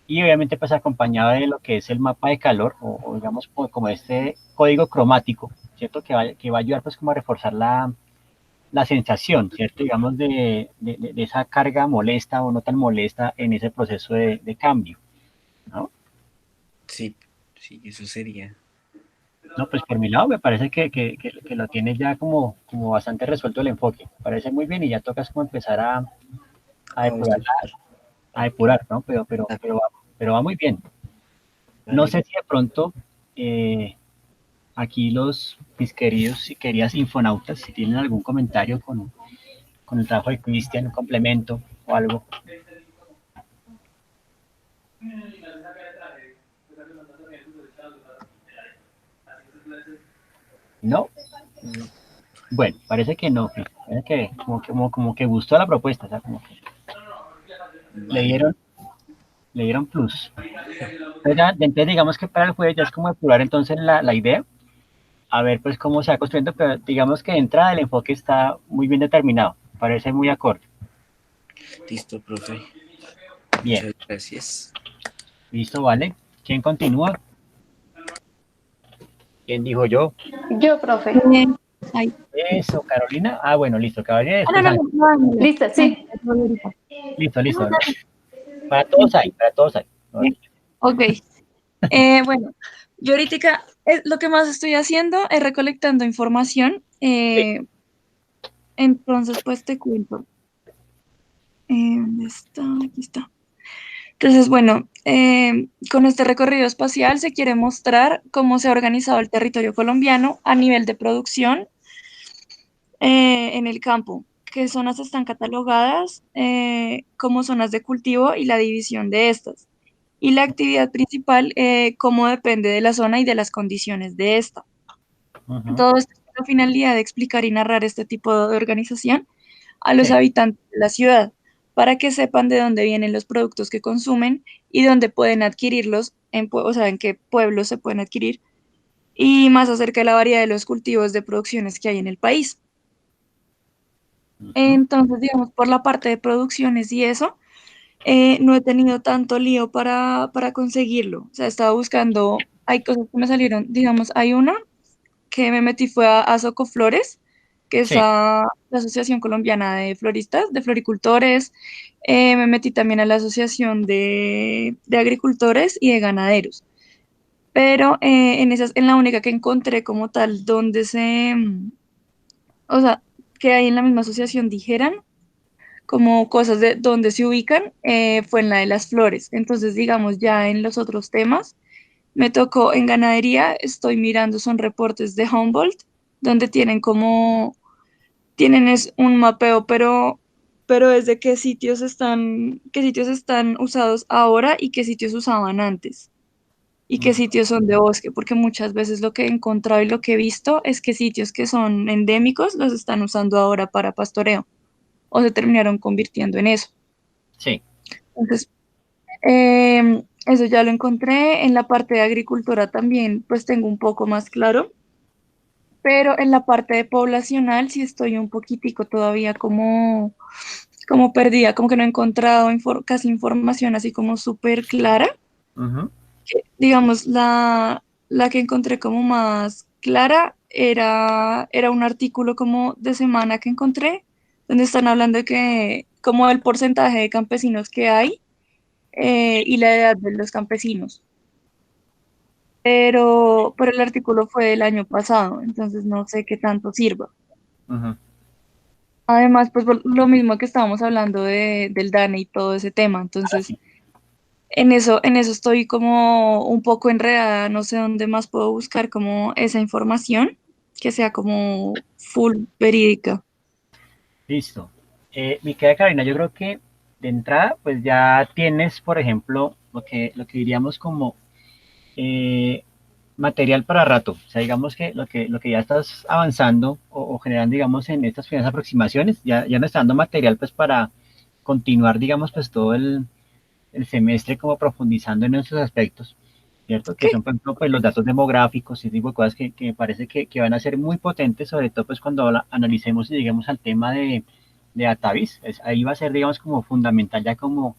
Speaker 2: Y obviamente pues acompañado de lo que es el mapa de calor o digamos como este código cromático, ¿cierto? Que va a ayudar pues como a reforzar la sensación, ¿cierto? Digamos, de esa carga molesta o no tan molesta en ese proceso de cambio, ¿no?
Speaker 9: sí, sí, eso sería.
Speaker 2: No, pues por mi lado me parece que lo tienes ya como bastante resuelto el enfoque. Me parece muy bien y ya tocas como empezar a depurar, a depurar, ¿no? Pero va muy bien. No sé si de pronto aquí mis queridos y queridas infonautas, si tienen algún comentario con el trabajo de Cristian, un complemento o algo. ¿No? Bueno, parece que no. Parece que como que gustó la propuesta, o sea, como que le dieron plus. Entonces digamos que para el jueves ya es como depurar entonces la idea, a ver pues cómo se va construyendo, pero digamos que de entrada el enfoque está muy bien determinado, parece muy acorde.
Speaker 9: Listo, profe.
Speaker 2: Bien.
Speaker 9: Muchas gracias.
Speaker 2: Listo, vale. ¿Quién continúa? ¿Quién dijo yo?
Speaker 6: Yo, profe.
Speaker 3: Ay.
Speaker 2: Eso, Carolina. Ah, bueno, listo, Carolina.
Speaker 6: Ah, no, no, no, listo, sí.
Speaker 2: Listo. Para todos hay.
Speaker 10: Ok. Bueno, yo ahorita lo que más estoy haciendo es recolectando información. Entonces, pues te cuento. ¿Dónde está? Aquí está. Entonces, bueno, con este recorrido espacial se quiere mostrar cómo se ha organizado el territorio colombiano a nivel de producción en el campo, qué zonas están catalogadas como zonas de cultivo y la división de estas. Y la actividad principal, cómo depende de la zona y de las condiciones de esta. Todo esto con la finalidad de explicar y narrar este tipo de organización a los habitantes de la ciudad, para que sepan de dónde vienen los productos que consumen y dónde pueden adquirirlos, o sea, en qué pueblos se pueden adquirir, y más acerca de la variedad de los cultivos de producciones que hay en el país. Entonces, digamos, por la parte de producciones y eso, no he tenido tanto lío para conseguirlo. O sea, estaba buscando, hay cosas que me salieron, digamos, hay una que me metí fue a Socoflores, que es la Asociación Colombiana de Floristas, de Floricultores. Me metí también a la Asociación de Agricultores y de Ganaderos. Pero en la única que encontré como tal, donde o sea, que hay en la misma asociación dijeran como cosas de donde se ubican, fue en la de las flores. Entonces, digamos, ya en los otros temas, me tocó en ganadería, estoy mirando, son reportes de Humboldt, donde tienen es un mapeo, pero es de qué sitios están usados ahora y qué sitios usaban antes. Y qué sitios son de bosque, porque muchas veces lo que he encontrado y lo que he visto es que sitios que son endémicos los están usando ahora para pastoreo o se terminaron convirtiendo en eso.
Speaker 2: Sí.
Speaker 10: Entonces, eso ya lo encontré. En la parte de agricultura también, pues tengo un poco más claro, pero en la parte de poblacional sí estoy un poquitico todavía como perdida, como que no he encontrado casi información así como súper clara. Digamos, la que encontré como más clara era un artículo como de semana que encontré, donde están hablando de que como el porcentaje de campesinos que hay y la edad de los campesinos. Pero el artículo fue del año pasado, entonces no sé qué tanto sirva. Además, pues por lo mismo que estábamos hablando del DANE y todo ese tema, entonces en eso estoy como un poco enredada, no sé dónde más puedo buscar como esa información que sea como full verídica.
Speaker 2: Listo. Mi querida Carolina, yo creo que de entrada, pues ya tienes, por ejemplo, lo que diríamos como material para rato. O sea, digamos que lo que ya estás avanzando o generando, digamos, en estas primeras aproximaciones, ya nos está dando material pues para continuar, digamos, pues todo el semestre como profundizando en esos aspectos, ¿cierto? Que son, por ejemplo, pues los datos demográficos y ese tipo de cosas que me parece que van a ser muy potentes, sobre todo pues cuando analicemos y lleguemos al tema de Atavis. Ahí va a ser, digamos, como fundamental ya como...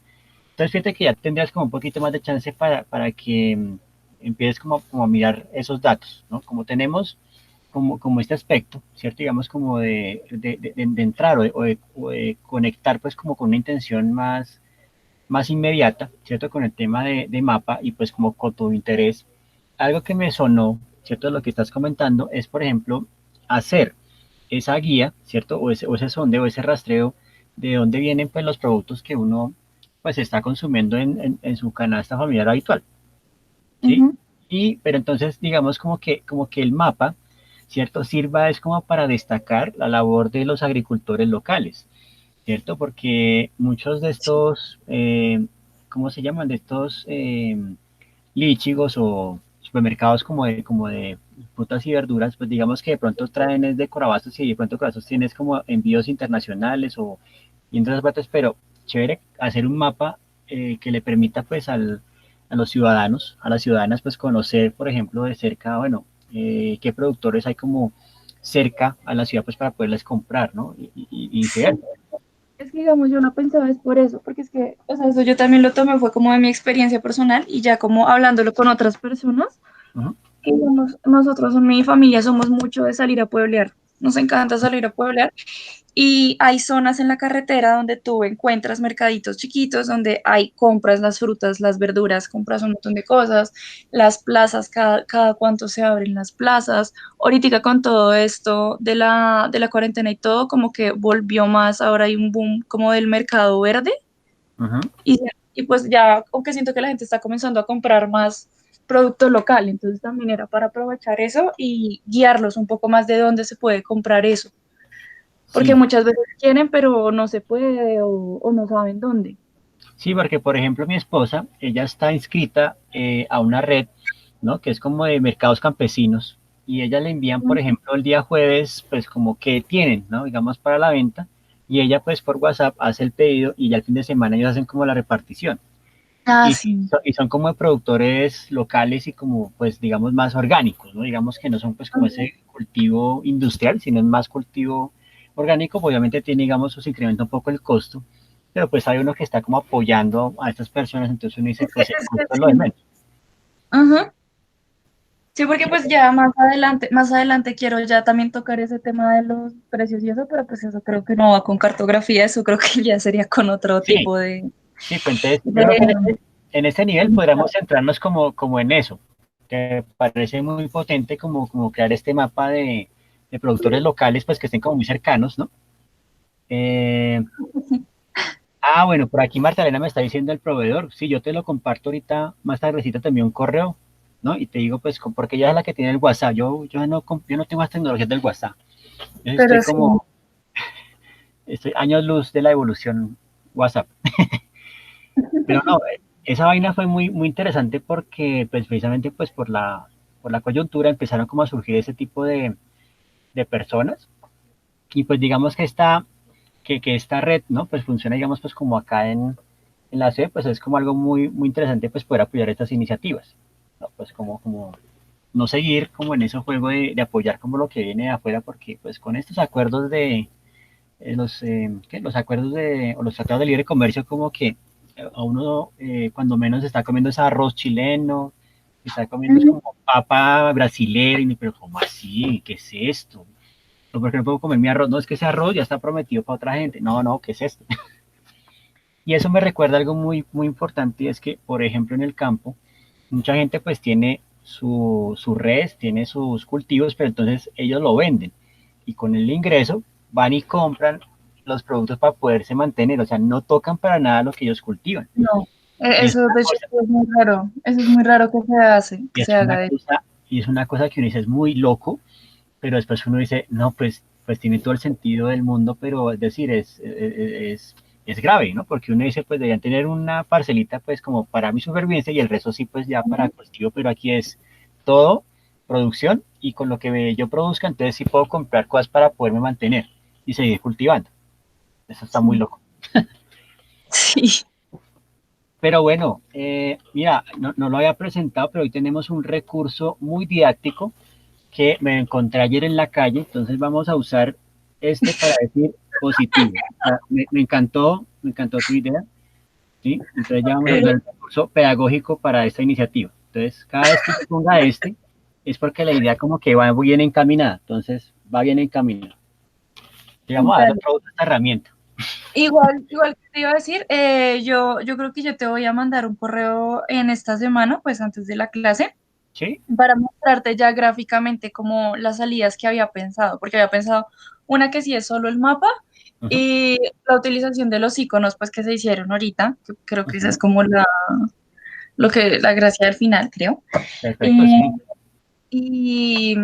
Speaker 2: Entonces, fíjate que ya tendrías como un poquito más de chance para que empieces como a mirar esos datos, ¿no? Como tenemos como este aspecto, ¿cierto? Digamos como de entrar o de conectar pues como con una intención más inmediata, ¿cierto? Con el tema de mapa y pues como con tu interés. Algo que me sonó ¿cierto? Lo que estás comentando es, por ejemplo, hacer esa guía, ¿cierto? O ese sondeo, o ese rastreo de dónde vienen pues los productos que uno pues está consumiendo en su canasta familiar habitual, ¿sí?
Speaker 10: Ujú.
Speaker 2: Pero entonces digamos como que el mapa, ¿cierto? Sirva es como para destacar la labor de los agricultores locales, ¿cierto? Porque muchos de estos, ¿cómo se llaman? De estos líchigos o supermercados como de frutas y verduras, pues digamos que de pronto traen es de Corabastos y de pronto Corabastos tienes como envíos internacionales o y en otras partes, pero chévere hacer un mapa que le permita pues a los ciudadanos, a las ciudadanas pues conocer, por ejemplo, de cerca, bueno, qué productores hay como cerca a la ciudad pues para poderles comprar, ¿no? Y ver.
Speaker 10: Es que, digamos, yo no pensaba es por eso, porque es que, o sea, eso yo también lo tomé, fue como de mi experiencia personal y ya como hablándolo con otras personas,
Speaker 2: Ujú.
Speaker 10: y nosotros en mi familia somos mucho de salir a pueblear, nos encanta salir a pueblear y hay zonas en la carretera donde tú encuentras mercaditos chiquitos, donde hay compras las frutas, las verduras, compras un montón de cosas, las plazas, cada cuánto se abren las plazas. Ahorita con todo esto de la cuarentena y todo, como que volvió más, ahora hay un boom como del mercado verde
Speaker 2: Ujú.
Speaker 10: y, y pues ya, aunque siento que la gente está comenzando a comprar más producto local, entonces también era para aprovechar eso y guiarlos un poco más de dónde se puede comprar eso porque
Speaker 2: Sí,
Speaker 10: muchas veces quieren, pero no se puede o no saben dónde.
Speaker 2: sí, porque por ejemplo mi esposa, ella está inscrita a una red, ¿no? Que es como de mercados campesinos y ella le envían, por ejemplo, el día jueves, pues como que tienen, ¿no? Digamos para la venta y ella pues por WhatsApp hace el pedido y ya el fin de semana ellos hacen como la repartición.
Speaker 10: Ah,
Speaker 2: Y,
Speaker 10: sí.
Speaker 2: y son como de productores locales y como pues digamos más orgánicos, ¿no? Digamos que no son pues como ese cultivo industrial, sino es más cultivo orgánico, pues, obviamente tiene digamos se incrementa un poco el costo, pero pues hay uno que está como apoyando a estas personas, entonces uno dice pues el costo es lo de
Speaker 10: Sí.
Speaker 2: menos.
Speaker 10: Ajá. Sí, porque pues ya más adelante quiero ya también tocar ese tema de los precios y eso, pero pues eso creo que no va con cartografía, eso creo que ya sería con otro
Speaker 2: Sí,
Speaker 10: tipo de...
Speaker 2: sí, pues entonces yo creo que
Speaker 10: de-
Speaker 2: en este nivel podríamos centrarnos como en eso, que parece muy potente como crear este mapa de productores locales pues que estén como muy cercanos, ¿no? Eh, bueno, por aquí Marta Elena me está diciendo el proveedor. Sí, yo te lo comparto ahorita, más tardecita también un correo, ¿no? Y te digo, pues, porque ella es la que tiene el WhatsApp. Yo no tengo las tecnologías del WhatsApp. Yo estoy
Speaker 10: Pero sí,
Speaker 2: como, estoy años luz de la evolución WhatsApp. Pero no, esa vaina fue muy interesante porque, pues, precisamente, pues, por la coyuntura empezaron como a surgir ese tipo de personas. Y pues, digamos que que esta red, ¿no? Pues funciona, digamos, pues como acá en la sede, pues es como algo muy interesante, pues poder apoyar estas iniciativas, ¿no? Pues como no seguir como en ese juego de apoyar como lo que viene de afuera, porque pues con estos acuerdos los acuerdos o los tratados de libre comercio, como que a uno cuando menos está comiendo ese arroz chileno, está comiendo es
Speaker 10: ujú,
Speaker 2: como papa brasilera, y pero ¿cómo así? ¿Qué es esto? O por ejemplo, puedo comer mi arroz, no es que ese arroz ya está prometido para otra gente, no, ¿qué es esto? Y eso me recuerda algo muy importante y es que, por ejemplo, en el campo, mucha gente pues tiene sus redes, tiene sus cultivos, pero entonces ellos lo venden y con el ingreso van y compran los productos para poderse mantener, o sea, no tocan para nada lo que ellos cultivan.
Speaker 10: no,
Speaker 2: Y es
Speaker 10: eso
Speaker 2: una
Speaker 10: de hecho
Speaker 2: cosa,
Speaker 10: es muy raro, eso es muy raro que se hace,
Speaker 2: y
Speaker 10: que se
Speaker 2: es una
Speaker 10: haga de...
Speaker 2: cosa, y es una cosa que uno dice es muy loco, pero después uno dice, no, pues tiene todo el sentido del mundo, pero es decir, es grave, ¿no? Porque uno dice, pues deberían tener una parcelita, pues como para mi supervivencia y el resto sí, pues ya para cultivo, pero aquí es todo producción y con lo que yo produzca, entonces sí puedo comprar cosas para poderme mantener y seguir cultivando. Eso está muy
Speaker 10: Sí.
Speaker 2: loco.
Speaker 10: Sí.
Speaker 2: Pero bueno, mira, no lo había presentado, pero hoy tenemos un recurso muy didáctico que me encontré ayer en la calle, entonces vamos a usar este para decir positivo. O sea, me encantó tu idea, ¿sí? Entonces ya vamos a usar el recurso pedagógico para esta iniciativa. Entonces, cada vez que yo ponga este, es porque la idea como que va bien encaminada, entonces va bien encaminada. Le vamos a dar
Speaker 10: Dale.
Speaker 2: otro uso a esta herramienta.
Speaker 10: Igual que te iba a decir, yo creo que yo te voy a mandar un correo en esta semana, pues antes de la clase,
Speaker 2: ¿Sí?
Speaker 10: para mostrarte ya gráficamente como las salidas que había pensado, porque había pensado una que sí es solo el mapa
Speaker 2: Ujú,
Speaker 10: y la utilización de los iconos pues que se hicieron ahorita, que creo que esa es
Speaker 2: ujú.
Speaker 10: como la gracia del final, creo.
Speaker 2: Perfecto,
Speaker 10: Eh,
Speaker 2: sí.
Speaker 10: ¿Y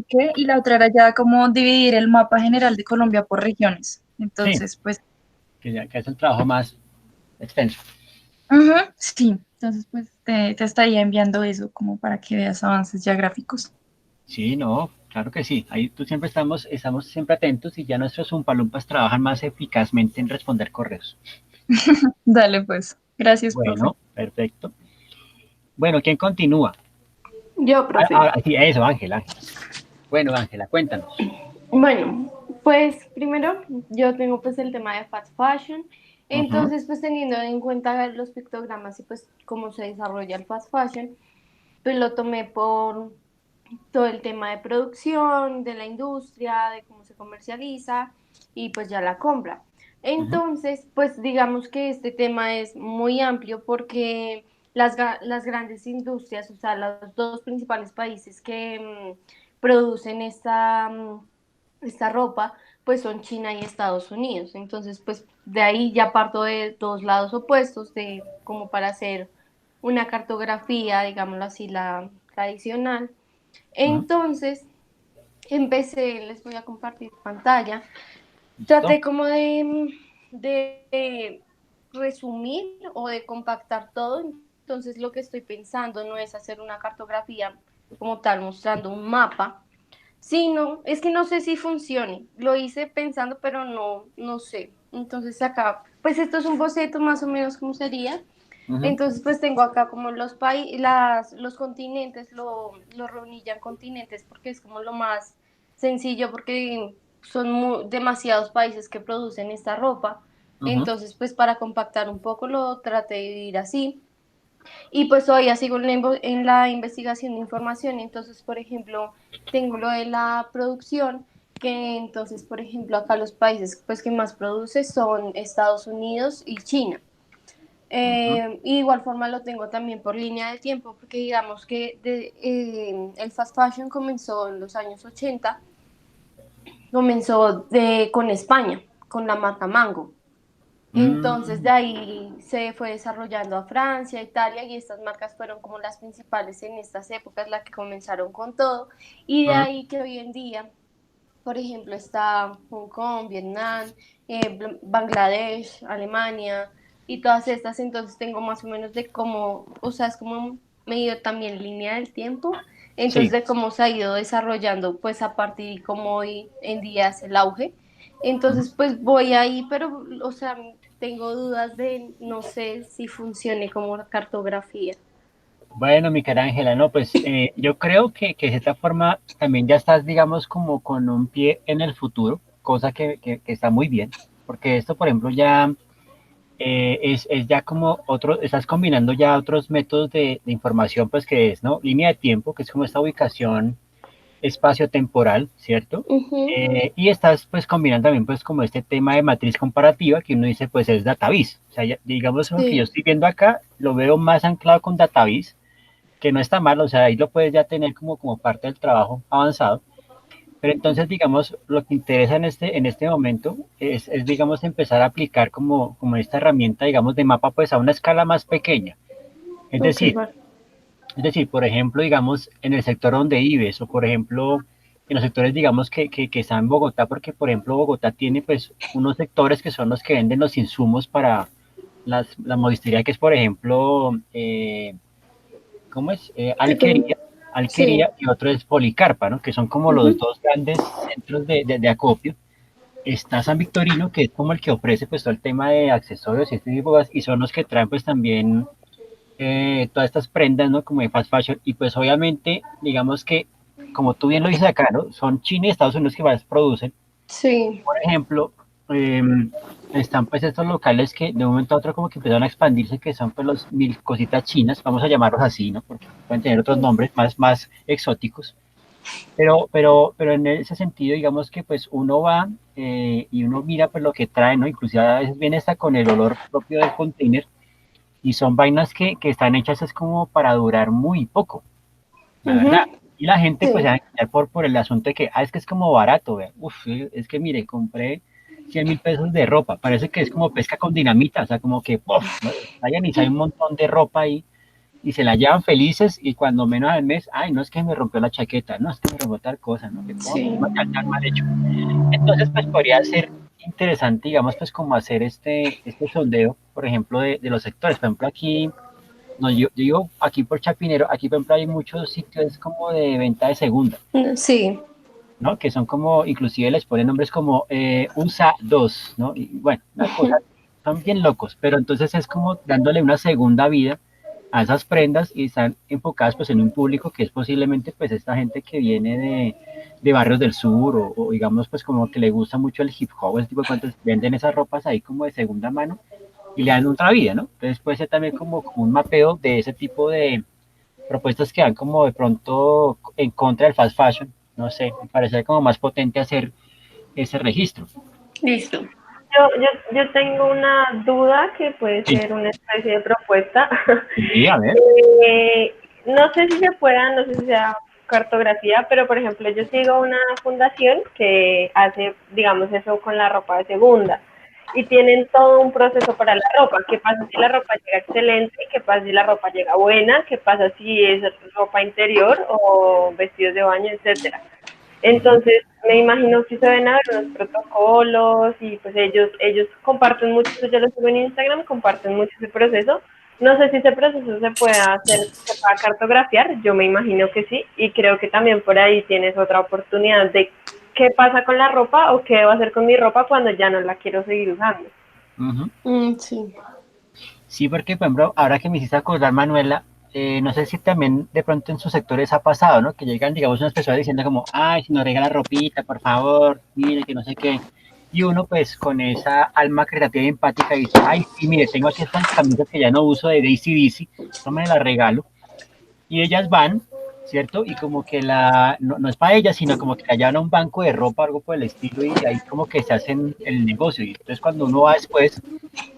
Speaker 10: qué? Y la otra era ya como dividir el mapa general de Colombia por regiones.
Speaker 2: Sí,
Speaker 10: Entonces, pues,
Speaker 2: que es el trabajo más extenso.
Speaker 10: ujú, sí. Entonces, pues te estaría enviando eso como para que veas avances ya gráficos.
Speaker 2: Sí, no, claro que sí. Ahí tú siempre estamos siempre atentos y ya nuestros Umpalumpas trabajan más eficazmente en responder correos.
Speaker 10: Dale, pues. Gracias, profe.
Speaker 2: Bueno, perfecto. Bueno, ¿quién continúa?
Speaker 3: Yo, profe.
Speaker 2: Sí, eso, Ángela. Bueno, Ángela, cuéntanos.
Speaker 11: Bueno, pues primero yo tengo pues el tema de fast fashion,
Speaker 2: Ujú,
Speaker 11: entonces pues teniendo en cuenta los pictogramas y pues cómo se desarrolla el fast fashion, pues lo tomé por todo el tema de producción, de la industria, de cómo se comercializa y pues ya la compra.
Speaker 2: ujú,
Speaker 11: Entonces, pues digamos que este tema es muy amplio porque las grandes industrias, o sea, los dos principales países que producen esta ropa, pues son China y Estados Unidos. Entonces, pues de ahí ya parto de dos lados opuestos, de como para hacer una cartografía, digámoslo así, la tradicional.
Speaker 2: ujú.
Speaker 11: Entonces, empecé, les voy a compartir pantalla,
Speaker 2: ¿Listo?
Speaker 11: traté como de resumir o de compactar todo. Entonces, lo que estoy pensando no es hacer una cartografía como tal, mostrando un mapa, sino, es que no sé si funcione. Lo hice pensando, pero no sé. Entonces, acá, pues esto es un boceto más o menos como sería.
Speaker 2: Ujú.
Speaker 11: Entonces, pues tengo acá como los continentes, lo reuní ya en continentes porque es como lo más sencillo, porque son demasiados países que producen esta ropa.
Speaker 2: Ujú.
Speaker 11: Entonces, pues para compactar un poco lo traté de dividir así. Y pues todavía sigo en la investigación de información. Entonces, por ejemplo, tengo lo de la producción, que entonces, por ejemplo, acá los países pues, que más produce son Estados Unidos y China.
Speaker 2: Ujú.
Speaker 11: Y igual forma lo tengo también por línea de tiempo, porque digamos que el fast fashion comenzó en los años 80, comenzó con España, con la marca Mango. Entonces de
Speaker 2: Mm,
Speaker 11: ahí se fue desarrollando a Francia, Italia, y estas marcas fueron como las principales en estas épocas, las que comenzaron con todo. Y de
Speaker 2: ujú.
Speaker 11: ahí que hoy en día, por ejemplo, está Hong Kong, Vietnam, Bangladesh, Alemania y todas estas. Entonces tengo más o menos de cómo, o sea, es como medio también línea del tiempo, entonces
Speaker 2: Sí.
Speaker 11: de cómo se ha ido desarrollando pues a partir de cómo hoy en día es el auge.
Speaker 2: Ujú.
Speaker 11: Entonces pues voy ahí, pero o sea, tengo dudas de no sé si funcione como cartografía.
Speaker 2: Bueno, mi cara Ángela, no, pues yo creo que de cierta forma también ya estás, digamos, como con un pie en el futuro, cosa que está muy bien, porque esto, por ejemplo, ya es ya como otro, estás combinando ya otros métodos de información, pues que es, ¿no? Línea de tiempo, que es como esta ubicación espacio-temporal, ¿cierto?
Speaker 11: Ujú.
Speaker 2: Y estás pues combinando también pues como este tema de matriz comparativa que uno dice pues es Database. O sea, digamos lo que yo
Speaker 11: Sí.
Speaker 2: estoy viendo acá, lo veo más anclado con Database, que no está mal, o sea, ahí lo puedes ya tener como parte del trabajo avanzado. Pero entonces, digamos, lo que interesa en este momento digamos, empezar a aplicar como esta herramienta, digamos, de mapa, pues a una escala más pequeña. Es
Speaker 11: Ok,
Speaker 2: decir,
Speaker 11: vale.
Speaker 2: es decir, por ejemplo, digamos, en el sector donde vives o, por ejemplo, en los sectores, digamos, que están en Bogotá, porque, por ejemplo, Bogotá tiene, pues, unos sectores que son los que venden los insumos para la modistería, que es, por ejemplo, ¿cómo es?
Speaker 11: Sí.
Speaker 2: Alquería y otro es Policarpa, ¿no? Que son como los
Speaker 11: Ujú.
Speaker 2: dos grandes centros de acopio. Está San Victorino, que es como el que ofrece, pues, todo el tema de accesorios y este tipo de cosas, y son los que traen, pues, también todas estas prendas, ¿no? Como de fast fashion, y pues obviamente, digamos que, como tú bien lo dices acá, ¿no? Son China y Estados Unidos que más producen.
Speaker 11: Sí.
Speaker 2: Por ejemplo, eh, están pues estos locales que de un momento a otro como que empezaron a expandirse, que son pues los mil cositas chinas, vamos a llamarlos así, ¿no? Porque pueden tener otros nombres más exóticos. Pero en ese sentido, digamos que pues uno va y uno mira pues lo que trae, ¿no? Inclusive a veces viene hasta con el olor propio del container y son vainas que están hechas es como para durar muy poco. la verdad. Y la gente pues
Speaker 11: Sí.
Speaker 2: se va a engañar por el asunto de que, es que es como barato, vea. Uf, es que mire, compré 100.000 pesos de ropa, parece que es como pesca con dinamita, o sea, como que, vayan y sale un montón de ropa ahí y se la llevan felices y cuando menos al mes, no es que me rompió la chaqueta, no, es que me rompió tal cosa, ¿no? Que
Speaker 11: Sí.
Speaker 2: material tan mal hecho. Entonces, pues podría ser interesante, digamos, pues como hacer este sondeo, por ejemplo, de los sectores. Por ejemplo, aquí, no, yo digo aquí por Chapinero, aquí por ejemplo hay muchos sitios como de venta de segunda,
Speaker 11: Sí.
Speaker 2: ¿no? Que son como, inclusive les ponen nombres como USA 2, ¿no? Y bueno, una cosa, son bien locos, pero entonces es como dándole una segunda vida a esas prendas y están enfocadas pues en un público que es posiblemente pues esta gente que viene de barrios del sur o digamos pues como que le gusta mucho el hip hop, ese tipo de cosas, venden esas ropas ahí como de segunda mano y le dan otra vida, ¿no? Entonces puede ser también como un mapeo de ese tipo de propuestas que dan como de pronto en contra del fast fashion, no sé, me parece como más potente hacer ese registro.
Speaker 11: Listo.
Speaker 7: Yo tengo una duda que puede
Speaker 2: Sí.
Speaker 7: ser una especie de propuesta.
Speaker 2: Sí, a ver.
Speaker 7: No sé si se pueda, no sé si sea cartografía, pero por ejemplo yo sigo una fundación que hace, digamos, eso con la ropa de segunda y tienen todo un proceso para la ropa. ¿Qué pasa si la ropa llega excelente? ¿Qué pasa si la ropa llega buena? ¿Qué pasa si es ropa interior o vestidos de baño, etcétera? Entonces, me imagino que se ven a ver unos protocolos y pues ellos comparten mucho, yo lo sigo en Instagram, comparten mucho ese proceso. No sé si ese proceso se pueda hacer, se pueda cartografiar, yo me imagino que sí, y creo que también por ahí tienes otra oportunidad de qué pasa con la ropa o qué debo hacer con mi ropa cuando ya no la quiero seguir usando.
Speaker 11: Sí.
Speaker 2: Sí, porque, por ejemplo, ahora que me hiciste acordar, Manuela, no sé si también de pronto en sus sectores ha pasado, ¿no? Que llegan, digamos, unas personas diciendo como, si nos regala ropita, por favor, mire, que no sé qué. Y uno, pues, con esa alma creativa y empática dice, sí, mire, tengo aquí estas camisas que ya no uso de Daisy Dizzy, no me las regalo. Y ellas van, ¿cierto? Y como que no es para ellas, sino como que la llevan a un banco de ropa, algo por el estilo, y ahí como que se hacen el negocio. Y entonces cuando uno va después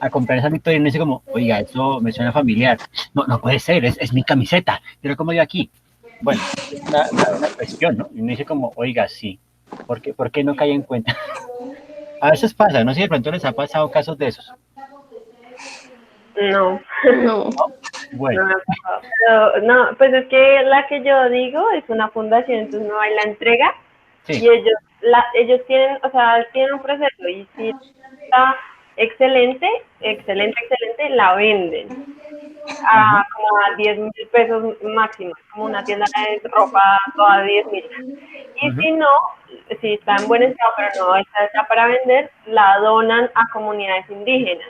Speaker 2: a comprar esa victoria, uno dice como, oiga, eso me suena familiar. No puede ser, es mi camiseta, pero como yo aquí. Bueno, es una cuestión, ¿no? Y uno dice como, oiga, sí, ¿por qué no cae en cuenta? A veces pasa, no sé si de pronto les ha pasado casos de esos.
Speaker 7: No.
Speaker 11: No.
Speaker 2: Bueno.
Speaker 7: Pero, no, pues es que la que yo digo es una fundación, entonces no hay la entrega
Speaker 2: Sí.
Speaker 7: y ellos tienen, o sea, tienen un proceso y si está excelente, la venden como a 10.000 pesos máximo, como una tienda de ropa toda 10.000. Y si no, si está en buen estado, pero no está para vender, la donan a comunidades indígenas.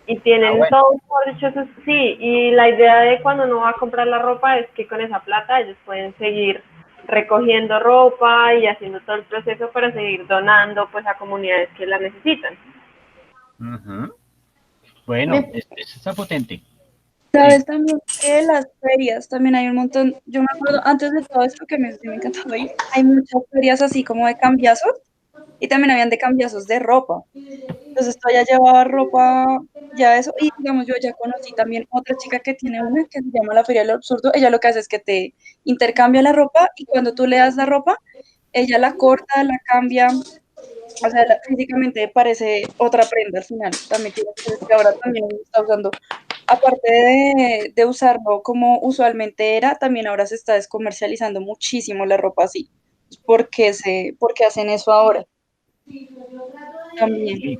Speaker 7: Y tienen todo, por dicho, sí, y la idea de cuando uno va a comprar la ropa es que con esa plata ellos pueden seguir recogiendo ropa y haciendo todo el proceso para seguir donando pues a comunidades que la necesitan.
Speaker 2: Bueno, eso está potente.
Speaker 10: Sabes también que las ferias también hay un montón. Yo me acuerdo antes de todo esto que me encantaba ir, hay muchas ferias así como de cambiazos y también habían de cambiazos de ropa. Entonces tú ya llevaba ropa, ya eso, y digamos yo ya conocí también otra chica que tiene una que se llama la Feria del Absurdo. Ella lo que hace es que te intercambia la ropa y cuando tú le das la ropa, ella la corta, la cambia, o sea, físicamente parece otra prenda al final. También que ahora también está usando, aparte de usarlo como usualmente era, también ahora se está descomercializando muchísimo la ropa así. ¿Por qué hacen eso ahora? También.
Speaker 2: Sí.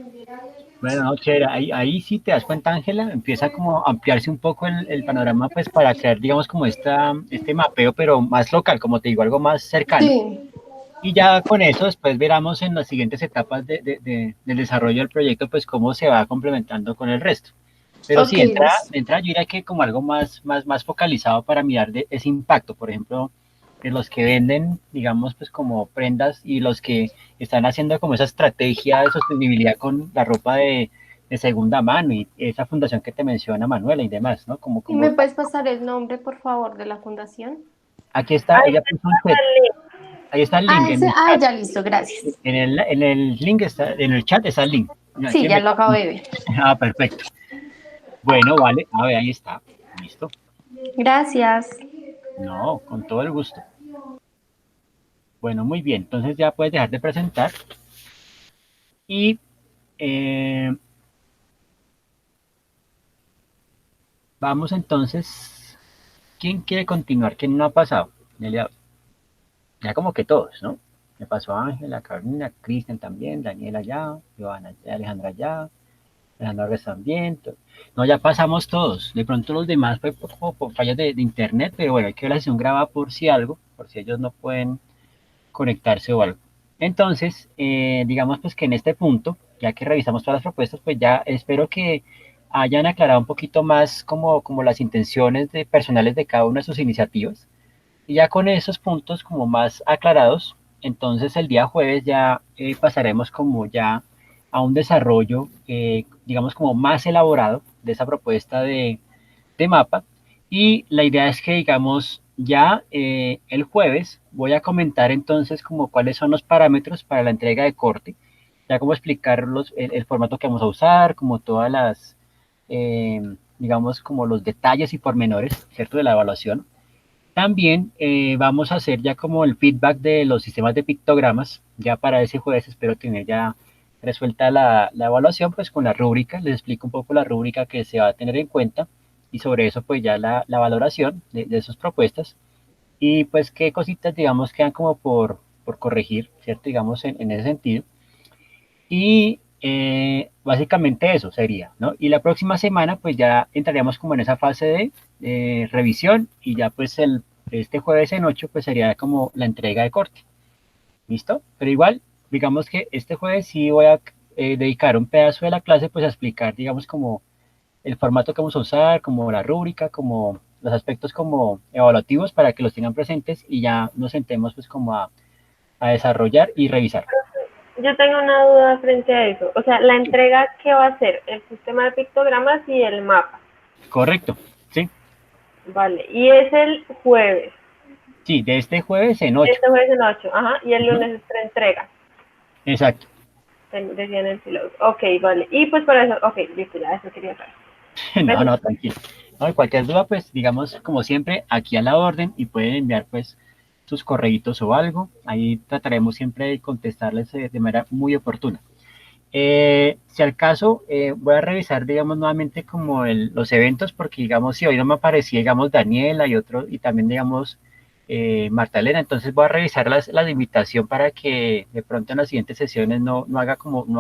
Speaker 2: Bueno, no, chévere. Ahí sí te das cuenta, Ángela, empieza como a ampliarse un poco el panorama, pues para crear, digamos, como este mapeo, pero más local, como te digo, algo más cercano.
Speaker 11: Sí.
Speaker 2: Y ya con eso después veremos en las siguientes etapas del desarrollo del proyecto, pues cómo se va complementando con el resto. Pero sí,
Speaker 11: Ok,
Speaker 2: entra yo diría que como algo más focalizado para mirar de ese impacto, por ejemplo, de los que venden, digamos, pues como prendas y los que están haciendo como esa estrategia de sostenibilidad con la ropa de segunda mano y esa fundación que te menciona Manuela y demás, ¿no?
Speaker 11: ¿Y me puedes pasar el nombre, por favor, de la fundación?
Speaker 2: Aquí está, ella puso un tweet, ahí está el link en el chat.
Speaker 11: Ya listo, gracias.
Speaker 2: En el link está, en el chat está el link.
Speaker 11: Sí, ya lo acabo de ver.
Speaker 2: Perfecto. Bueno, vale, a ver, ahí está, listo.
Speaker 11: Gracias.
Speaker 2: No, con todo el gusto. Bueno, muy bien. Entonces ya puedes dejar de presentar. Y vamos entonces. ¿Quién quiere continuar? ¿Quién no ha pasado? Ya como que todos, ¿no? Me pasó Ángela, Carolina, Cristian también, Daniela ya, Joana ya, Alejandra ya, Alejandra Vargas también. No, ya pasamos todos. De pronto los demás fue por fallas de internet, pero bueno, hay que ver la sesión grabada por si algo, por si ellos no pueden conectarse o algo. Entonces, digamos pues que en este punto, ya que revisamos todas las propuestas, pues ya espero que hayan aclarado un poquito más como las intenciones personales de cada una de sus iniciativas. Y ya con esos puntos como más aclarados, entonces el día jueves ya pasaremos como ya a un desarrollo, digamos como más elaborado de esa propuesta de mapa. Y la idea es que, digamos, ya el jueves voy a comentar entonces como cuáles son los parámetros para la entrega de corte, ya como explicar el formato que vamos a usar, como todas las, digamos, como los detalles y pormenores, ¿cierto?, de la evaluación. También vamos a hacer ya como el feedback de los sistemas de pictogramas. Ya para ese jueves espero tener ya resuelta la evaluación, pues con la rúbrica. Les explico un poco la rúbrica que se va a tener en cuenta y sobre eso pues ya la valoración de sus propuestas. Y pues qué cositas digamos quedan como por corregir, ¿cierto? Digamos en ese sentido. Y básicamente eso sería, ¿no? Y la próxima semana pues ya entraríamos como en esa fase de revisión y ya pues este jueves en 8 pues sería como la entrega de corte. ¿Listo? Pero igual, digamos que este jueves sí voy a dedicar un pedazo de la clase pues a explicar, digamos, como el formato que vamos a usar, como la rúbrica, como los aspectos como evaluativos para que los tengan presentes y ya nos sentemos pues como a desarrollar y revisar.
Speaker 7: Yo tengo una duda frente a eso. O sea, la entrega, ¿qué va a ser? El sistema de pictogramas y el mapa.
Speaker 2: Correcto, sí.
Speaker 7: Vale, y es el jueves.
Speaker 2: Sí, de este jueves en 8.
Speaker 7: Este jueves en 8, ajá, y el lunes es entrega.
Speaker 2: Exacto.
Speaker 7: Decía en el piloto. Ok, vale. Y pues para eso, ok, listo, ya eso quería saber.
Speaker 2: No, tranquilo. No, cualquier duda, pues, digamos, como siempre, aquí a la orden y pueden enviar, pues, sus correitos o algo. Ahí trataremos siempre de contestarles de manera muy oportuna. Si al caso, voy a revisar, digamos, nuevamente como los eventos, porque, digamos, si hoy no me aparecía, digamos, Daniela y otro, y también, digamos, Marta Elena, entonces voy a revisar las de invitación para que de pronto en las siguientes sesiones no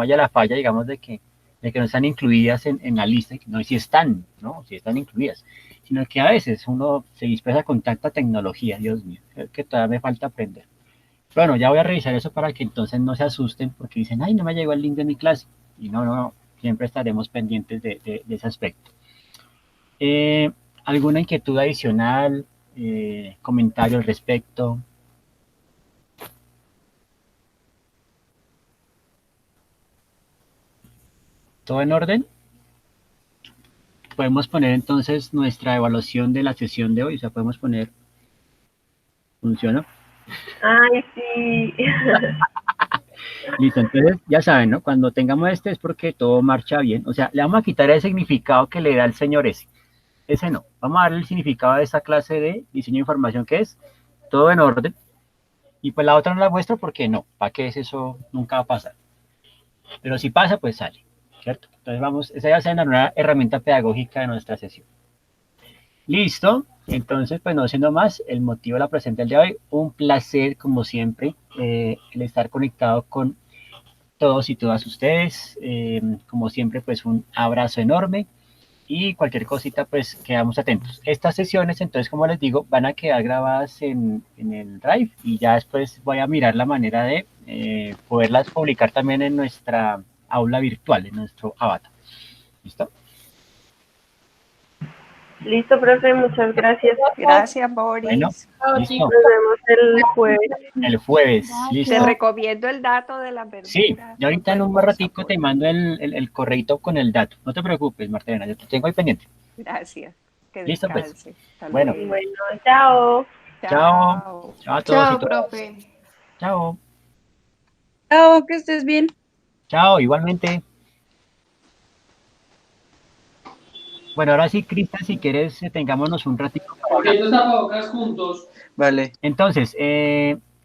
Speaker 2: haya la falla, digamos, de que no están incluidas en la lista, no si están, ¿no? Si están incluidas, sino que a veces uno se dispersa con tanta tecnología, Dios mío, que todavía me falta aprender. Bueno, ya voy a revisar eso para que entonces no se asusten porque dicen, ay, no me llegó el link de mi clase. Y no, siempre estaremos pendientes de ese aspecto. ¿Alguna inquietud adicional? ¿Comentario al respecto? ¿Todo en orden? Podemos poner entonces nuestra evaluación de la sesión de hoy. O sea, podemos poner, ¿funciona?
Speaker 7: Ay, sí.
Speaker 2: Listo, entonces ya saben, ¿no? Cuando tengamos este es porque todo marcha bien. O sea, le vamos a quitar el significado que le da el señor ese. Ese no. Vamos a darle el significado de esta clase de diseño de información que es todo en orden. Y pues la otra no la muestro porque no. ¿Para qué es eso? Nunca va a pasar. Pero si pasa, pues sale. ¿Cierto? Entonces vamos, esa ya será una herramienta pedagógica de nuestra sesión. Listo. Entonces, pues no siendo más, el motivo de la presentación del día de hoy, un placer como siempre, el estar conectado con todos y todas ustedes. Como siempre, pues un abrazo enorme y cualquier cosita, pues quedamos atentos. Estas sesiones, entonces, como les digo, van a quedar grabadas en el Drive y ya después voy a mirar la manera de poderlas publicar también en nuestra aula virtual, en nuestro avatar. ¿Listo?
Speaker 7: Listo, profe, muchas gracias.
Speaker 8: Gracias, Boris.
Speaker 2: Bueno, listo.
Speaker 7: Nos vemos el jueves.
Speaker 2: El jueves, listo.
Speaker 8: Te recomiendo el dato de las verduras.
Speaker 2: Sí, yo ahorita en un ratico te mando el correito con el dato. No te preocupes, Martena, yo te tengo ahí pendiente.
Speaker 8: Gracias. Que
Speaker 2: Listo, pues.
Speaker 8: descanse. Hasta
Speaker 2: Bueno.
Speaker 8: luego.
Speaker 7: Bueno, chao.
Speaker 2: Chao. Chao a todos
Speaker 11: Chao,
Speaker 2: y todas.
Speaker 11: profe.
Speaker 2: Chao.
Speaker 10: Chao, que estés bien.
Speaker 2: Chao, igualmente. Bueno, ahora sí, Cristian, si quieres, tengámonos un ratito.
Speaker 12: Porque los tapabocas juntos.
Speaker 9: Vale.
Speaker 2: Entonces,